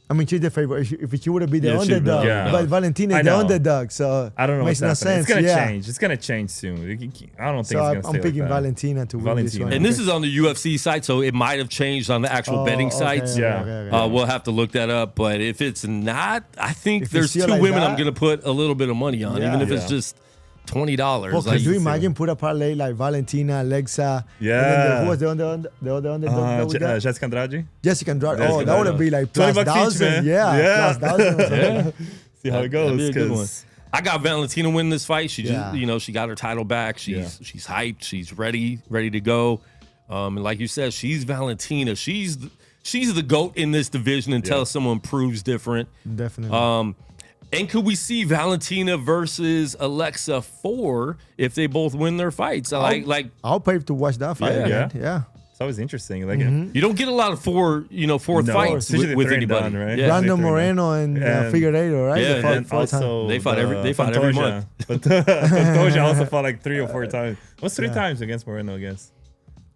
I mean, she's the favorite. If she would have been the Yeah, she'd be the underdog, underdog. but Valentina I is the know. underdog, so I don't know makes no what's happening. sense. It's gonna yeah. change. It's gonna change soon. I don't think So it's I'm gonna stay picking like that. Valentina to win this Valentina. one. And this is on the UFC site, so it might have changed on the actual Oh, betting okay, sites. okay, Yeah. okay. We'll have to look that up. But if it's not, I think If it's there's still two like women that- I'm going to put a little bit of money on, Yeah. even if it's Yeah. just $20. Well, Like, could you imagine put a parlay like Valentina, Alexa? Yeah. And then who was the underdog that we got? Jessica Andrade. Jessica Andrade. Jessica Oh, that would have Andrade. been like 20 plus bucks each, 1,000. man. Yeah, Yeah. plus 1,000 or something. yeah. See how it That'd goes. be a good one. 'cause- I got Valentina win this fight. She Yeah. just, she got her title back. She's hyped. She's ready to go. And like you said, she's Valentina. She's the GOAT in this division until someone proves different. Definitely. And could we see Valentina versus Alexa 4 if they both win their fights? I'll pay to watch that fight. Yeah. Yeah. Yeah. It's always interesting. Like You don't get a lot of fourth No, fights it's usually with three and anybody. done, right? Yeah. Brandon They threw Moreno and And- Figueiredo, right? Yeah, They fought and four times. also They fought every Pantoja. month. But Pantoja also fought like 3 or 4 times. What's 3 times against Moreno? I guess.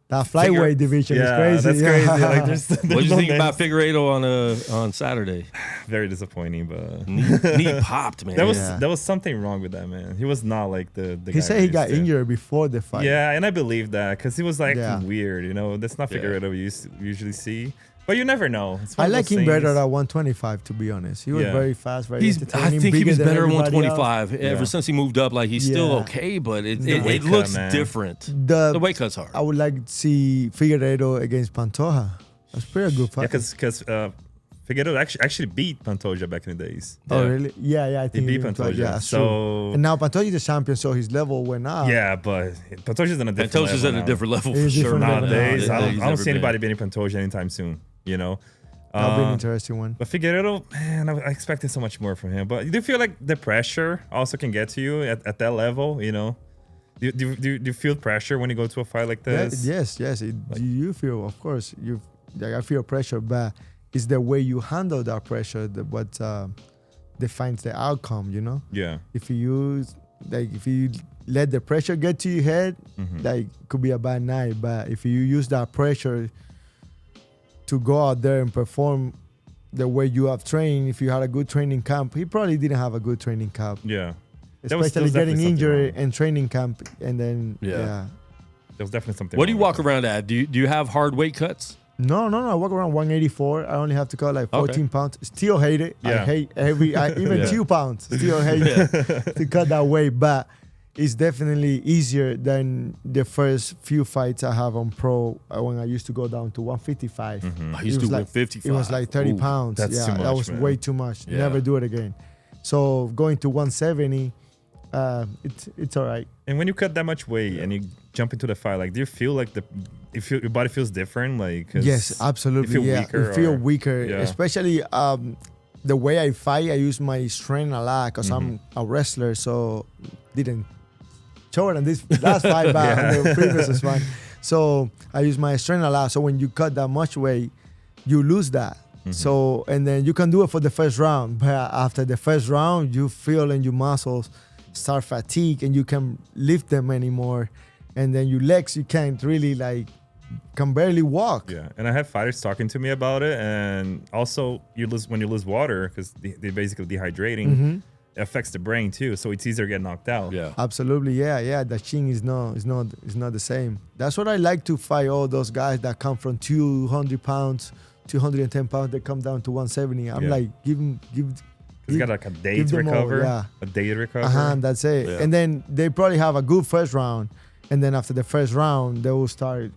That flyweight division Yeah, is crazy. that's crazy. Like, there's What do you no think names. about Figueiredo on Saturday? Very disappointing, but Knee popped, man. there was something wrong with that man. He was not like the He guy said we he used got to. injured before the fight. Yeah, and I believe that because he was like Yeah. weird. That's not Yeah. Figueiredo we usually see. But you never know. It's one I of like those him better things. at 125, to be honest. He was Yeah. very fast, very I entertaining. think he bigger was than better at everybody else. 125. Ever Yeah. since he moved up, like he's still Yeah. okay, but it weight cut, looks man. different. The weight cut's hard. I would like to see Figueiredo against Pantoja. That's pretty good Yeah, fight. because Figueiredo actually beat Pantoja back in the days. Oh, Yeah. really? Yeah, I He think beat did twice. Pantoja. Yeah, that's true. So And now Pantoja is the champion, so his level went up. yeah, but Pantoja's on a different Pantoja's level at a now. different level for He's sure. different level Nowadays, now. I He's don't never see been. anybody beating Pantoja anytime soon. That'll be an interesting one. But Figueiredo, man, I expected so much more from him. But do you feel like the pressure also can get to you at that level? Do you feel pressure when you go to a fight like Yeah, this? yes. You feel, of course, I feel pressure, but it's the way you handle that pressure what defines the outcome. Yeah. If you let the pressure get to your head, like could be a bad night. But if you use that pressure to go out there and perform the way you have trained, if you had a good training camp, he probably didn't have a good training camp. Yeah. There was Especially definitely getting something injured wrong. in training camp, and then Yeah. yeah. There was definitely something. What do you wrong walk with around at? Do you have hard weight cuts? No. I walk around 184. I only have to cut like 14 Okay. pounds. Still hate it. I Yeah. hate even Yeah. 2 pounds. Still hate to cut that weight. But it's definitely easier than the first few fights I have on pro when I used to go down to 155. I used to win 55. It was like 30 Ooh, pounds. that's too that much, was man. way too much. Yeah. Never do it again. So going to 170, it's all right. And when you cut that much weight and you jump into the fight, like, do you feel like your body feels different? Like, 'cause Yes, absolutely. You feel yeah, weaker. you feel or- weaker, Yeah. especially the way I fight. I use my strength a lot because I'm Mm-hmm. a wrestler, so didn't show it on this last fight, but the previous one. So I use my strength a lot. So when you cut that much weight, you lose that. So and then you can do it for the first round, but after the first round, you feel in your muscles start fatigue and you can lift them anymore, and then your legs you can't really can barely walk. Yeah, and I have fighters talking to me about it, and also when you lose water because they're basically dehydrating, it affects the brain too. So it's easier to get knocked out. Yeah. Absolutely, yeah. The chin is not the same. That's what I like to fight all those guys that come from 200 pounds, 210 pounds. They come down to 170. I'm Yeah. like, give. It's got like a day give to them all, recover. yeah. A day to recover. That's it. Yeah. And then they probably have a good first round, and then after the first round, they will start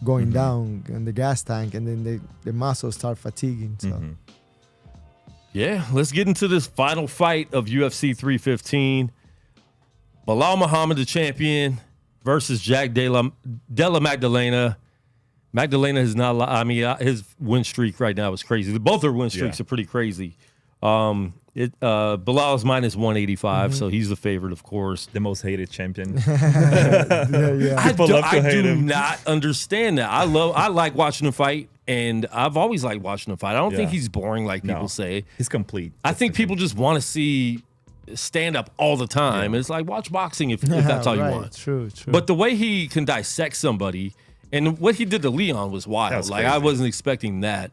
going down in the gas tank, and then the muscles start fatiguing. So. Yeah, let's get into this final fight of UFC 315. Bilal Muhammad, the champion, versus Jack Della Magdalena. Magdalena is not. His win streak right now is crazy. Both their win streaks Yeah. are pretty crazy. Bilal's minus 185, so he's the favorite, of course. The most hated champion. Yeah. People love to I hate do him. not understand that. I like watching him fight, and I've always liked watching him fight. I don't think Yeah. he's boring like people No. say. He's complete. I think people just want to see stand up all the time. It's like watch boxing if that's all right. you want. True. But the way he can dissect somebody, and what he did to Leon was wild. That was I crazy. wasn't expecting that.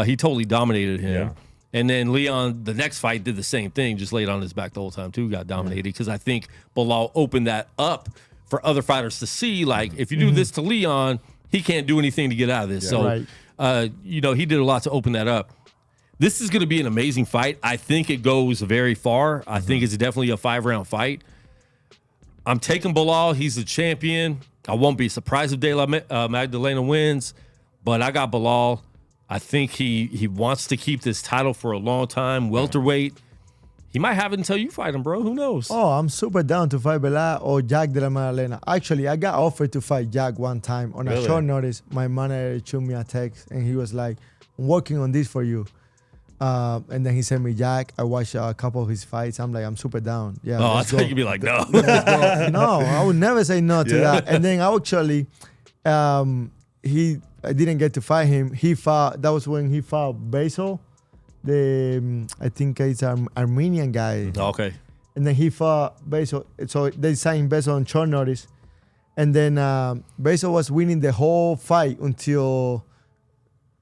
He totally dominated him. Yeah. And then Leon, the next fight, did the same thing, just laid on his back the whole time too, got dominated. Because I think Bilal opened that up for other fighters to see, like, if you do this to Leon, he can't do anything to get out of this. So, Right. he did a lot to open that up. This is going to be an amazing fight. I think it goes very far. I think it's definitely a 5-round fight. I'm taking Bilal. He's the champion. I won't be surprised if De La Magdalena wins, but I got Bilal. I think he wants to keep this title for a long time. Welterweight. He might have it until you fight him, bro. Who knows? Oh, I'm super down to fight Bilal or Jack de la Magdalena. Actually, I got offered to fight Jack one time on a Really? short notice. My manager showed me a text, and he was like, "I'm working on this for you." And then he sent me Jack. I watched a couple of his fights. I'm like, I'm super down. Yeah. I let's thought go. you'd be like, no. No, I would never say no to Yeah. that. And then actually, I didn't get to fight him. He fought. That was when he fought Basil, I think it's an Armenian guy. Okay. And then he fought Basil. So they signed Basil on short notice. And then Basil was winning the whole fight until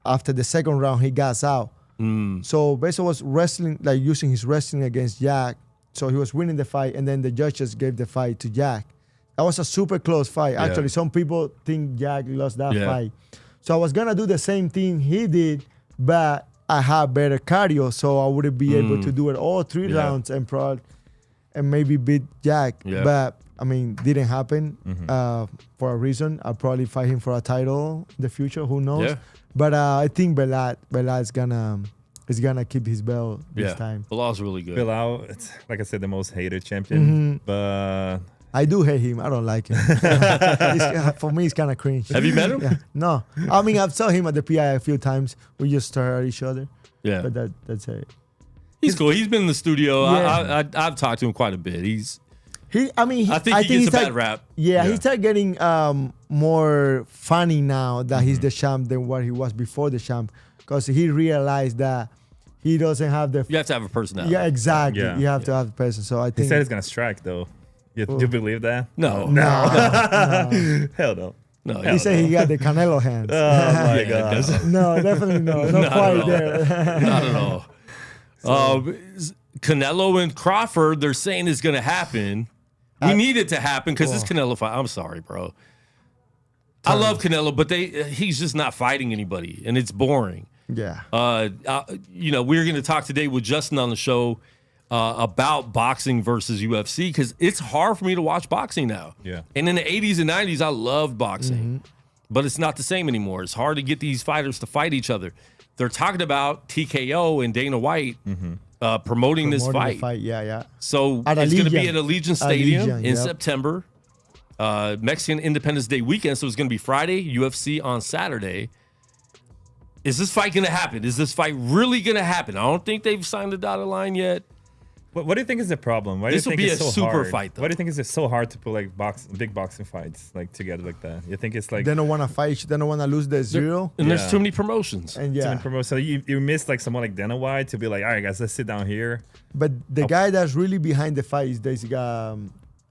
after the second round he got out. So Basil was wrestling, like using his wrestling against Jack. So he was winning the fight, and then the judges gave the fight to Jack. That was a super close fight. Yeah. Actually, some people think Jack lost that Yeah. fight. So I was gonna do the same thing he did, but I had better cardio, so I wouldn't be able to do it all 3 Yeah. rounds and maybe beat Jack. Yeah. But I mean, didn't happen for a reason. I'll probably fight him for a title in the future. Who knows? Yeah. But I think Bilal is gonna keep his belt this time. Bilal's really good. Bilal, it's like I said, the most hated champion. But I do hate him. I don't like him. For me, it's kind of cringe. Have you met him? Yeah. No. I mean, I've saw him at the PI a few times. We just stare at each other. Yeah. But that's it. He's cool. He's been in the studio. Yeah. I've talked to him quite a bit. I think he gets a started- bad rap. Yeah, Yeah. he started getting more funny now that he's the champ than what he was before the champ, because he realized that he doesn't have the. You have to have a personality. Yeah, exactly. Yeah. You have to have the person. So I he think. said he's gonna strike though. You believe that? No. Hell no. No. He said he got the Canelo hands. Oh my Yeah, god. No, definitely no. No Not at fight all. there. Not at all. Canelo and Crawford, they're saying is going to happen. We need it to happen because it's Canelo fight. I'm sorry, bro. I love Canelo, but he's just not fighting anybody, and it's boring. Yeah. We're going to talk today with Justin on the show. about boxing versus UFC because it's hard for me to watch boxing now. Yeah. And in the 80s and 90s, I loved boxing, but it's not the same anymore. It's hard to get these fighters to fight each other. They're talking about TKO and Dana White promoting this the fight. Yeah. So At it's going to be Allegiant. at Allegiant Stadium Allegiant, in yep. September, Mexican Independence Day weekend. So it's going to be Friday, UFC on Saturday. Is this fight going to happen? Is this fight really going to happen? I don't think they've signed the dotted line yet. What do you think is the problem? Why This do you will think be it's a so super hard? fight, though. Why do you think it's just so hard to put like big boxing fights like together like that? You think it's like They don't want to fight. They don't want to lose the zero. And there's Yeah. too many promotions. And to yeah, promote? So you miss like someone like Dana White to be like, all right, guys, let's sit down here. but the guy that's really behind the fight is this guy,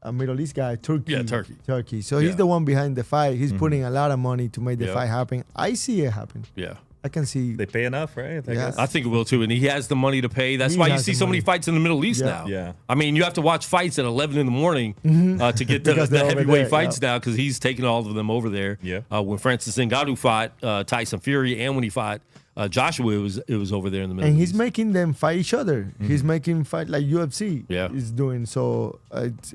a Middle East guy, Turkey. Yeah, Turkey. Turkey. So Yeah. he's the one behind the fight. He's putting a lot of money to make the Yeah. fight happen. I see it happen. Yeah. I can see. They pay enough, right? I Yeah. guess. I think it will too. And he has the money to pay. That's He why you has see the so many money. fights in the Middle East Yeah. now. Yeah. I mean, you have to watch fights at 11 in the morning to get the Because they're over heavyweight there, fights yeah. now because he's taking all of them over there. Yeah. When Francis Ngannou fought Tyson Fury and when he fought Joshua, it was over there in the Middle And East. he's making them fight each other. He's making fight like UFC Yeah. is doing. So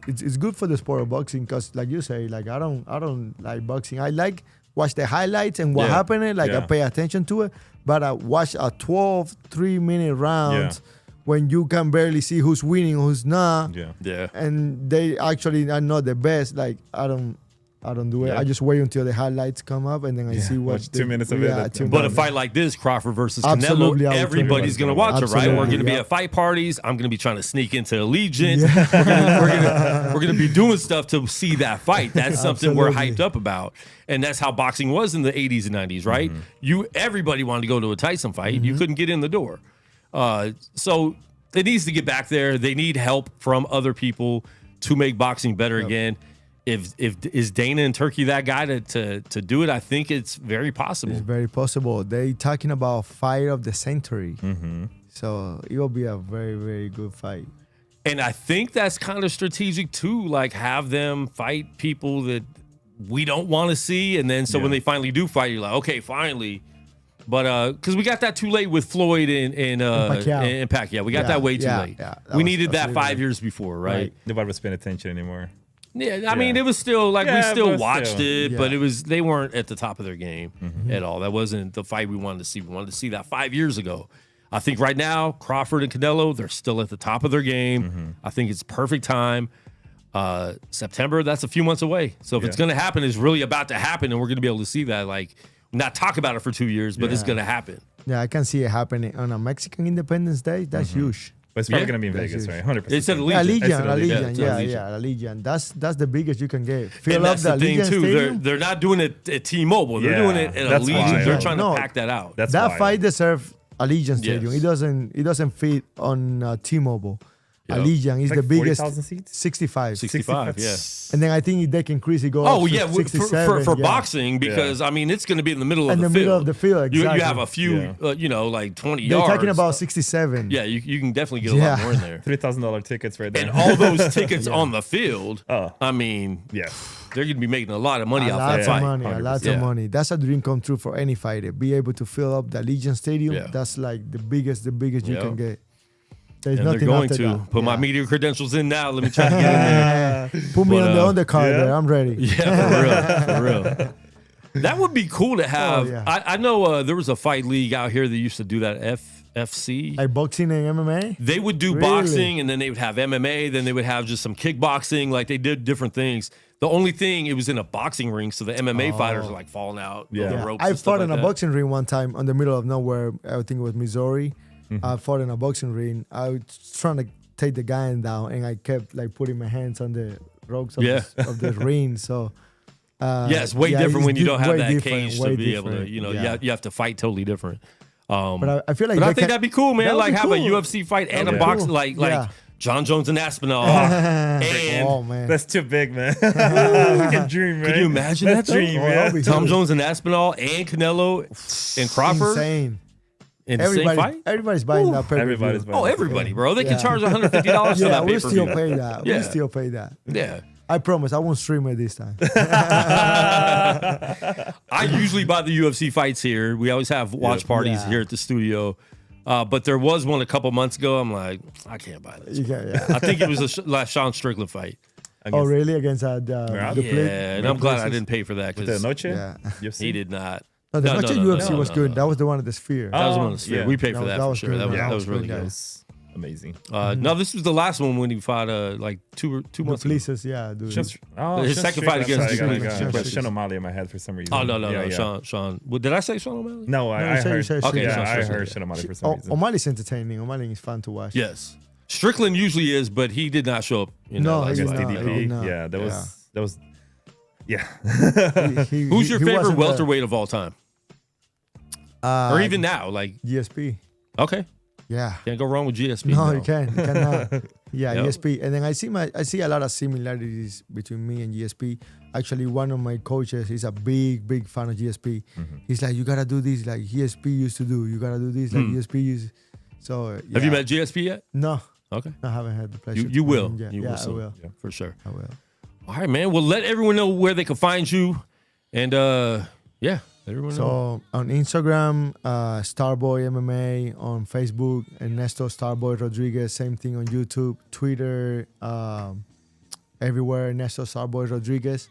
it's good for the sport of boxing because, like you say, like I don't like boxing. I like watch the highlights and what Yeah. happened. Like I Yeah. pay attention to it. But I watch a 12 3-minute round when you can barely see who's winning, who's not. Yeah. Yeah. And they actually are not the best. Like I don't do it. Yeah. I just wait until the highlights come up and then I see what Watch 2 minutes of it. Yeah, 2 But a minutes. fight like this, Crawford versus Absolutely, Canelo, I would everybody's too. going to watch it, right? We're Absolutely, going to be yeah. at fight parties. I'm going to be trying to sneak into Allegiant. We're going to be doing stuff to see that fight. That's something we're Absolutely. hyped up about. And that's how boxing was in the 80s and 90s, right? Everybody wanted to go to a Tyson fight. You couldn't get in the door. So it needs to get back there. They need help from other people to make boxing better again. If is Dana in Turkey that guy to do it, I think it's very possible. It's very possible. They talking about fight of the century. So it will be a very, very good fight. And I think that's kind of strategic too. Like have them fight people that we don't want to see, and then so when they finally do fight, you're like, okay, finally. But because we got that too late with Floyd and Pacquiao, we got that way too late. Yeah, we needed that really 5 late. years before, right? Nobody was paying attention anymore. Yeah, I mean, it was still like we Yeah, still but watched still. it, Yeah. but they weren't at the top of their game at all. That wasn't the fight we wanted to see. We wanted to see that 5 years ago. I think right now, Crawford and Canelo, they're still at the top of their game. I think it's perfect time. September, that's a few months away. So if it's going to happen, it's really about to happen, and we're going to be able to see that. Like, not talk about it for 2 years, but it's going to happen. Yeah, I can see it happening on a Mexican Independence Day. That's huge. But it's probably Yeah. going to be in That's Vegas, huge. right? 100%. It's at Yeah, Allegiant. Allegiant, Yeah, it's Allegiant. That's the biggest you can get. Fill And up that's the the thing Allegiant too. Stadium. They're not doing it at T-Mobile. They're Yeah, doing it at that's Allegiant. why. They're trying No, to pack that out. That's that why. fight deserves Allegiant Stadium. Yes. It doesn't fit on T-Mobile. Yep. Allegiant is Like the biggest. 40,000 seats? 65. 65, yeah. And then I think they can increase it. Go Oh up to yeah, 67. for yeah. boxing because I mean it's going to be in the middle of In the the field. middle of the field, You exactly. have a few, like 20 They're yards. talking about 67. Yeah, you can definitely get a Yeah. lot more in there. $3,000 tickets right there. And all those tickets on the field. Oh. I mean, yeah. they're going to be making a lot of money A off lot that of fight. money, a lot Yeah. of money. That's a dream come true for any fighter. Be able to fill up the Allegiant Stadium. Yeah. That's like the biggest you Yeah. can get. There's And they're nothing going after to that. put my Yeah. media credentials in now. Let me try to get in there. Put me But, on the undercard yeah. there. I'm ready. Yeah, for real. That would be cool to have. yeah. I know there was a fight league out here that used to do that, FC. Like boxing and MMA. They would do Really? boxing, and then they would have MMA. Then they would have just some kickboxing. Like they did different things. The only thing, it was in a boxing ring, so the MMA fighters are like falling out of the Yeah. ropes. I and stuff fought like in a that. boxing ring one time on the middle of nowhere. I think it was Missouri. I fought in a boxing ring. I was trying to take the guy down, and I kept like putting my hands on the ropes of, Yeah. of the ring. So Yeah, it's way different when you don't have way that different, cage way to be able to, different. you have to fight totally different. But I feel like But I they think can- that'd be cool, man. that would Like be have a cool. UFC fight and a That'd be box, cool. like Yeah. John Jones and Aspinall. and Oh man, That's too big, man. We can dream, man. could you imagine That's that? Though? dream, Oh, that'd man. be Tom cool. Jones and Aspinall and Canelo and Crawford insane. in the same fight. Everybody's buying that pay-per-view. Everybody's buying Oh, it. everybody, bro. They can Yeah. charge $150 for Yeah, that we pay-per-view. still pay that. Yeah. We still pay that. Yeah. I promise I won't stream it this time. I usually buy the UFC fights here. We always have watch parties Yeah. here at the studio. But there was one a couple months ago. I'm like, I can't buy this. Yeah. I think it was the last Sean Strickland fight. Oh, really? Against the Yeah, plate? and I'm glad I didn't pay for that The because Noche? Yeah. UFC? he did not. No, the Noche UFC was good. no. That was the one at the Sphere. That was one of the Sphere. yeah. We paid for that That for was sure. good, That was, man. that was really That good. was amazing. No, this was the last one when he fought like two The months ago. Fleeces, yeah, dude. His second fight against Strickland. Strickland. But Sean O'Malley in my head for some reason. Oh no, Yeah. Sean. Well, did I say Sean O'Malley? No, No, I you said- you heard. said Okay, Yeah, Sean I Strickland, heard yeah. Sean O'Malley for some reason. O'Malley's entertaining. O'Malley is fun to watch. Yes. Strickland usually is, but he did not show up. No, last he did fight. not. DDP. He did not. Yeah, that was. Yeah. Who's your favorite wasn't welterweight of all time, or even now? Like, GSP? okay, Yeah. can't go wrong with GSP. No, you can't. You cannot. Yeah, Yep. GSP. And then I see a lot of similarities between me and GSP. Actually, one of my coaches is a big fan of GSP. He's like, you gotta do this like GSP used to do. You gotta do this like GSP used. So yeah. Have you met GSP yet? No, Okay, I haven't had the pleasure. you to will. meet him yet. You yeah, will I soon. will. Yeah. For sure. I will. All right, man. Well, let everyone know where they can find you, and yeah, let everyone know. So on Instagram, Starboy MMA. On Facebook, Ernesto Starboy Rodriguez. Same thing on YouTube, Twitter, everywhere. Ernesto Starboy Rodriguez.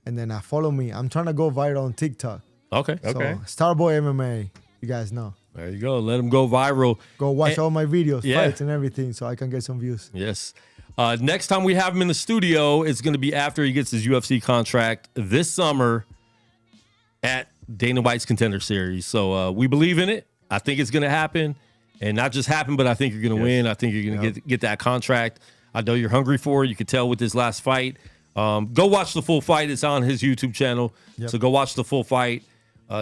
And then follow me. I'm trying to go viral on TikTok. Okay, Okay. So Starboy MMA. You guys know. there you go. Let them go viral. Go watch And- all my videos, yeah. fights, and everything, so I can get some views. Yes. Next time we have him in the studio, it's going to be after he gets his UFC contract this summer at Dana White's Contender Series. So we believe in it. I think it's going to happen, and not just happen, but I think you're going to win. I think you're going to get that contract. I know you're hungry for it. You could tell with this last fight. Go watch the full fight. It's on his YouTube channel. Yep. So go watch the full fight.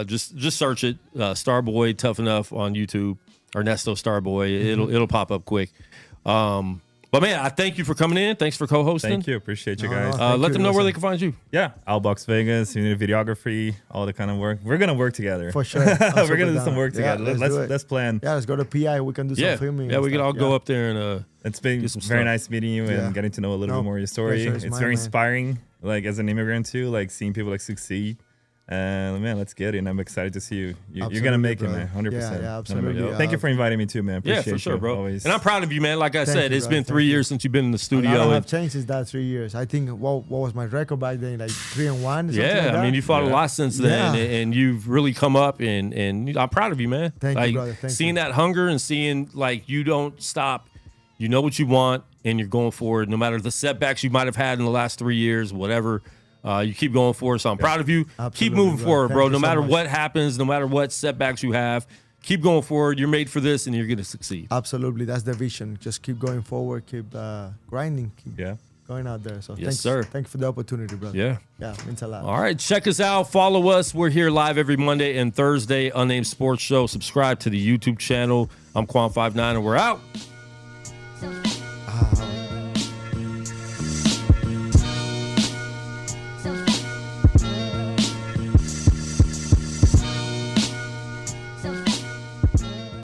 Just search it, Starboy Tuff Nuff on YouTube, Ernesto Starboy. It'll pop up quick. But man, I thank you for coming in. Thanks for co-hosting. Thank you. Appreciate you guys. Thank Let you, them know where listen. they can find you. Yeah, Outbox Vegas, you need videography, all the kind of work. We're gonna work together. For sure. We're gonna do some work Yeah, together. let's do it. Let's plan. Yeah, let's go to PI. We can do Yeah, some filming. yeah, and we can stuff. all go Yeah. up there and It's been Get some very stuff. nice meeting you Yeah. and getting to know a little No, bit more of your story. pleasure is It's mine, very man. inspiring, like as an immigrant too, like seeing people like succeed. And man, let's get it. And I'm excited to see you. You're gonna Absolutely, make it, brother. man. 100%. Yeah, absolutely. Thank you for inviting me too, man. yeah, Appreciate for sure, you. bro. Always. And I'm proud of you, man. Like I Thank said, you, it's brother. been 3 Thank you. years since you've been in the A studio. lot and- have changed since that 3 years. I think what was my record back then? Like 3-1. Yeah, I mean, you fought a lot since then, Yeah. and you've really come up, and I'm proud of you, man. Thank you, like, brother. Thank seeing you. that hunger and seeing like you don't stop. You know what you want, and you're going for it. No matter the setbacks you might have had in the last 3 years, whatever, you keep going for it. So I'm proud of you. Keep Absolutely, moving bro. forward, Thank bro. you No so matter much. what happens, no matter what setbacks you have, keep going forward. You're made for this, and you're going to succeed. Absolutely, that's the vision. Just keep going forward, keep grinding, keep Yeah. going out there. So Yes, thanks, sir. Thank you for the opportunity, brother. Yeah. Means a lot. All right, check us out. Follow us. We're here live every Monday and Thursday. Unnamed Sports Show. Subscribe to the YouTube channel. I'm Quan59, and we're out.